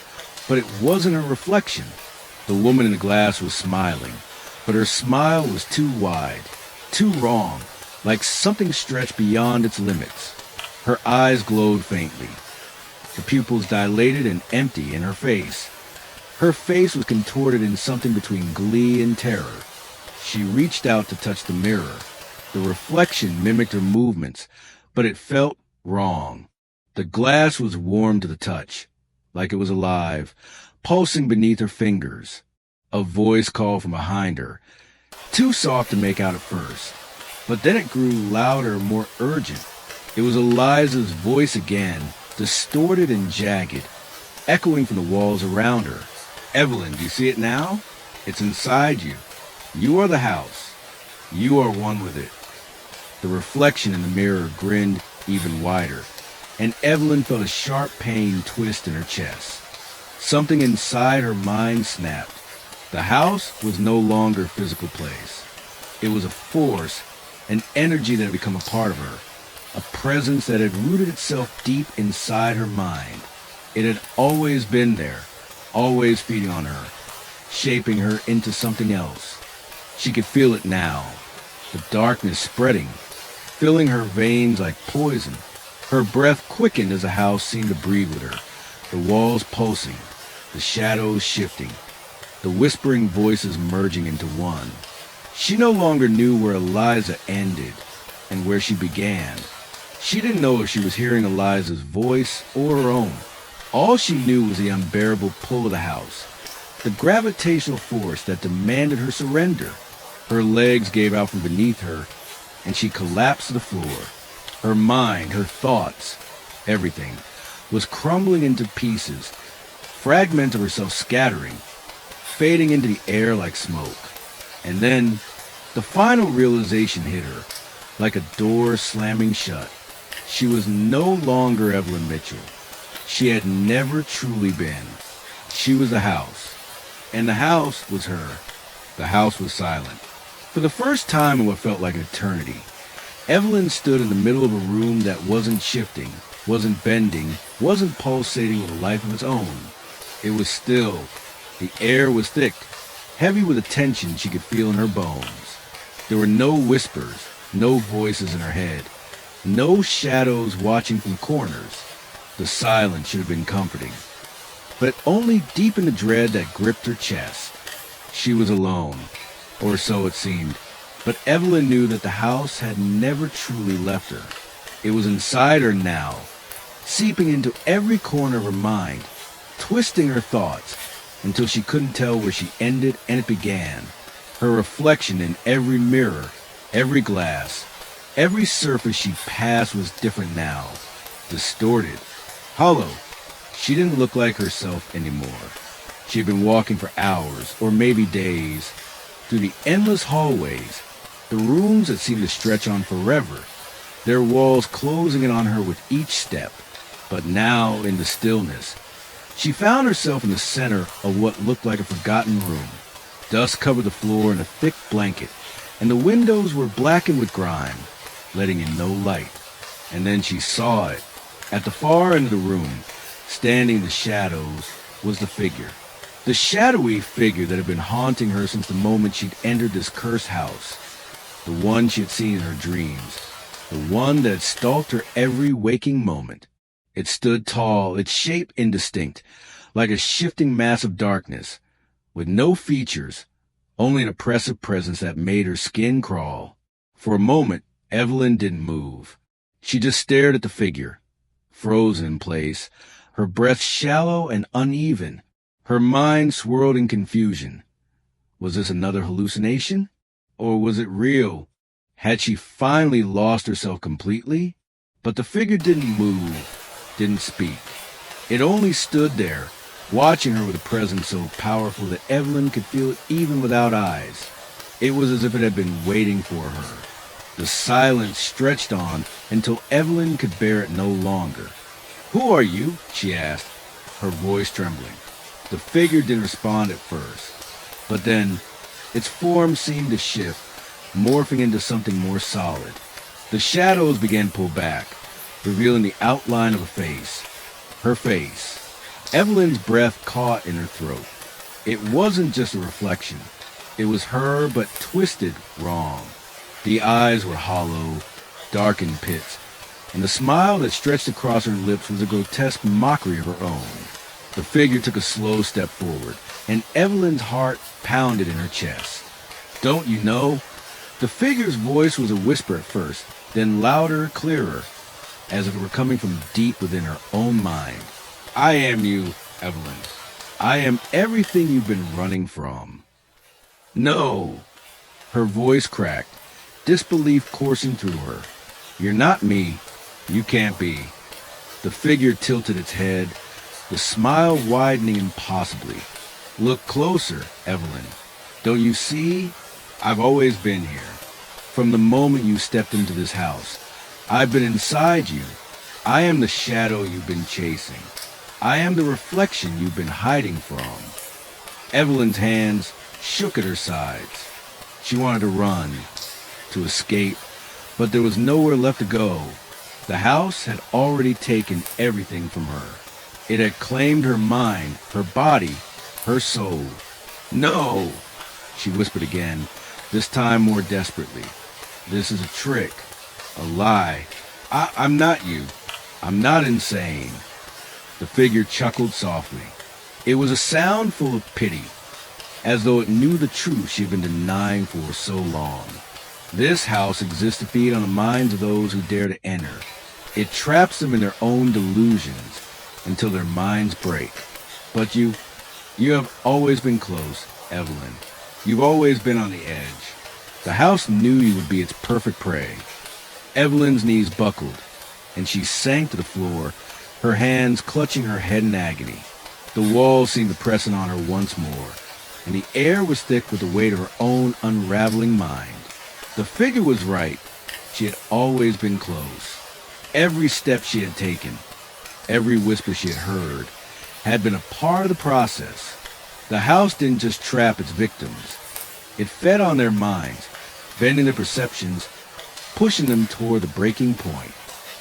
but it wasn't a reflection. The woman in the glass was smiling, but her smile was too wide, too wrong, like something stretched beyond its limits. Her eyes glowed faintly, the pupils dilated and empty in her face. Her face was contorted in something between glee and terror. She reached out to touch the mirror. The reflection mimicked her movements, but it felt wrong. The glass was warm to the touch, like it was alive, pulsing beneath her fingers. A voice called from behind her, too soft to make out at first, but then it grew louder, more urgent. It was Eliza's voice again, distorted and jagged, echoing from the walls around her. "Evelyn, do you see it now? It's inside you. You are the house. You are one with it." The reflection in the mirror grinned even wider, and Evelyn felt a sharp pain twist in her chest. Something inside her mind snapped. The house was no longer a physical place. It was a force, an energy that had become a part of her, a presence that had rooted itself deep inside her mind. It had always been there, always feeding on her, shaping her into something else. She could feel it now, the darkness spreading, filling her veins like poison. Her breath quickened as the house seemed to breathe with her, the walls pulsing, the shadows shifting, the whispering voices merging into one. She no longer knew where Eliza ended and where she began. She didn't know if she was hearing Eliza's voice or her own. All she knew was the unbearable pull of the house, the gravitational force that demanded her surrender. Her legs gave out from beneath her, and she collapsed to the floor. Her mind, her thoughts, everything was crumbling into pieces, fragments of herself scattering, fading into the air like smoke. And then the final realization hit her, like a door slamming shut. She was no longer Evelyn Mitchell. She had never truly been. She was the house, and the house was her. The house was silent. For the first time in what felt like an eternity, Evelyn stood in the middle of a room that wasn't shifting, wasn't bending, wasn't pulsating with a life of its own. It was still. The air was thick, heavy with a tension she could feel in her bones. There were no whispers, no voices in her head, no shadows watching from corners. The silence should have been comforting, but it only deepened the dread that gripped her chest. She was alone, or so it seemed, but Evelyn knew that the house had never truly left her. It was inside her now, seeping into every corner of her mind, twisting her thoughts until she couldn't tell where she ended and it began. Her reflection in every mirror, every glass, every surface she passed was different now, distorted, hollow. She didn't look like herself anymore. She had been walking for hours, or maybe days, through the endless hallways, the rooms that seemed to stretch on forever, their walls closing in on her with each step. But now, in the stillness, she found herself in the center of what looked like a forgotten room. Dust covered the floor in a thick blanket, and the windows were blackened with grime, letting in no light. And then she saw it. At the far end of the room, standing in the shadows, was the figure. The shadowy figure that had been haunting her since the moment she'd entered this cursed house. The one she had seen in her dreams. The one that had stalked her every waking moment. It stood tall, its shape indistinct, like a shifting mass of darkness, with no features, only an oppressive presence that made her skin crawl. For a moment, Evelyn didn't move. She just stared at the figure, frozen in place, her breath shallow and uneven, her mind swirled in confusion. Was this another hallucination? Or was it real? Had she finally lost herself completely? But the figure didn't move, didn't speak. It only stood there, watching her with a presence so powerful that Evelyn could feel it even without eyes. It was as if it had been waiting for her. The silence stretched on until Evelyn could bear it no longer. "Who are you?" she asked, her voice trembling. The figure didn't respond at first, but then its form seemed to shift, morphing into something more solid. The shadows began to pull back, revealing the outline of a face. Her face. Evelyn's breath caught in her throat. It wasn't just a reflection. It was her, but twisted wrong. The eyes were hollow, darkened pits, and the smile that stretched across her lips was a grotesque mockery of her own. The figure took a slow step forward, and Evelyn's heart pounded in her chest. "Don't you know?" The figure's voice was a whisper at first, then louder, clearer, as if it were coming from deep within her own mind. "I am you, Evelyn. I am everything you've been running from." "No!" Her voice cracked, disbelief coursing through her. "You're not me. You can't be." The figure tilted its head, the smile widening impossibly. "Look closer, Evelyn. Don't you see? I've always been here. From the moment you stepped into this house, I've been inside you. I am the shadow you've been chasing. I am the reflection you've been hiding from." Evelyn's hands shook at her sides. She wanted to run, to escape, but there was nowhere left to go. The house had already taken everything from her. It had claimed her mind, her body, her soul. "No!" she whispered again, this time more desperately. "This is a trick, a lie. I'm not you. I'm not insane." The figure chuckled softly. It was a sound full of pity, as though it knew the truth she had been denying for so long. This house exists to feed on the minds of those who dare to enter. It traps them in their own delusions until their minds break. But you have always been close, Evelyn. You've always been on the edge. The house knew you would be its perfect prey. Evelyn's knees buckled, and she sank to the floor, her hands clutching her head in agony. The walls seemed to press in on her once more, and the air was thick with the weight of her own unraveling mind. The figure was right. She had always been close. Every step she had taken, every whisper she had heard, had been a part of the process. The house didn't just trap its victims. It fed on their minds, bending their perceptions, pushing them toward the breaking point.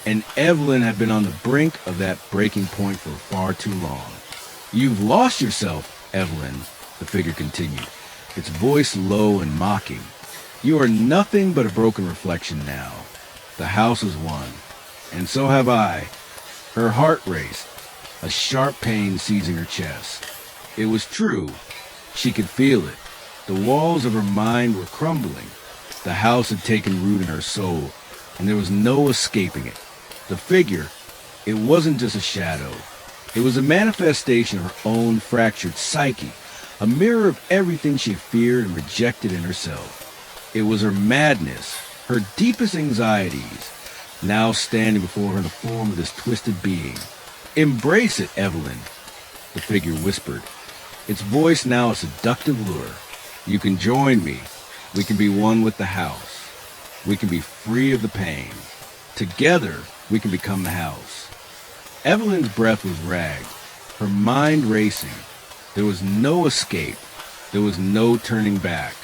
And Evelyn had been on the brink of that breaking point for far too long. "You've lost yourself, Evelyn," the figure continued, its voice low and mocking. "You are nothing but a broken reflection now. The house is won, and so have I." Her heart raced, a sharp pain seizing her chest. It was true. She could feel it. The walls of her mind were crumbling. The house had taken root in her soul, and there was no escaping it. The figure, it wasn't just a shadow. It was a manifestation of her own fractured psyche, a mirror of everything she feared and rejected in herself. It was her madness, her deepest anxieties, now standing before her in the form of this twisted being. "Embrace it, Evelyn," the figure whispered, its voice now a seductive lure. "You can join me. We can be one with the house. We can be free of the pain. Together, we can become the house." Evelyn's breath was ragged, her mind racing. There was no escape. There was no turning back.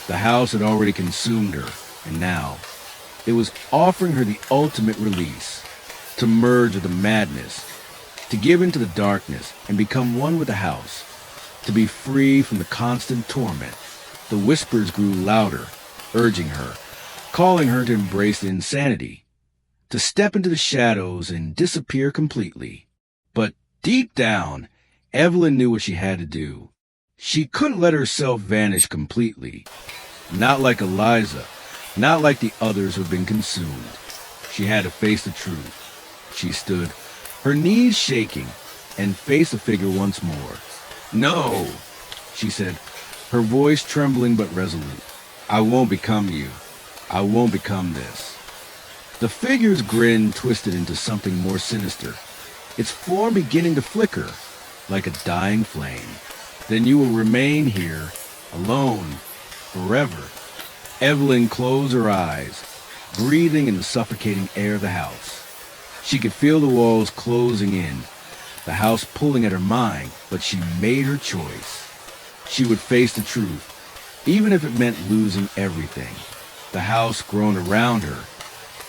The house had already consumed her, and now it was offering her the ultimate release, to merge with the madness, to give into the darkness and become one with the house, to be free from the constant torment. The whispers grew louder, urging her, calling her to embrace the insanity, to step into the shadows and disappear completely. But deep down, Evelyn knew what she had to do. She couldn't let herself vanish completely. Not like Eliza, not like the others who had been consumed. She had to face the truth. She stood, her knees shaking, and faced the figure once more. "No," she said, her voice trembling but resolute. "I won't become you. I won't become this." The figure's grin twisted into something more sinister, its form beginning to flicker like a dying flame. "Then you will remain here, alone, forever." Evelyn closed her eyes, breathing in the suffocating air of the house. She could feel the walls closing in, the house pulling at her mind, but she made her choice. She would face the truth, even if it meant losing everything. The house groaned around her,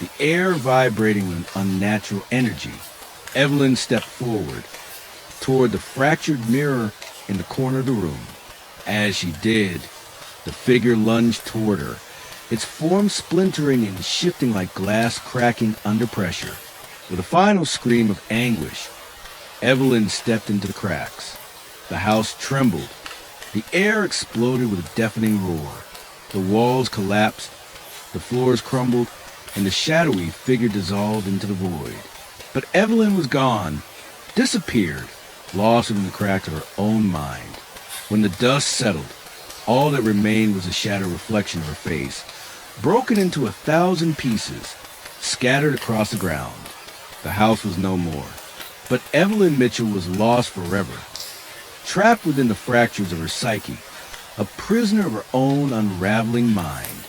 the air vibrating with an unnatural energy. Evelyn stepped forward, toward the fractured mirror in the corner of the room. As she did, the figure lunged toward her, its form splintering and shifting like glass cracking under pressure. With a final scream of anguish, Evelyn stepped into the cracks. The house trembled. The air exploded with a deafening roar. The walls collapsed, the floors crumbled, and the shadowy figure dissolved into the void. But Evelyn was gone, disappeared, lost in the cracks of her own mind. When the dust settled, all that remained was a shadow reflection of her face, broken into 1,000 pieces, scattered across the ground. The house was no more. But Evelyn Mitchell was lost forever, trapped within the fractures of her psyche, a prisoner of her own unraveling mind.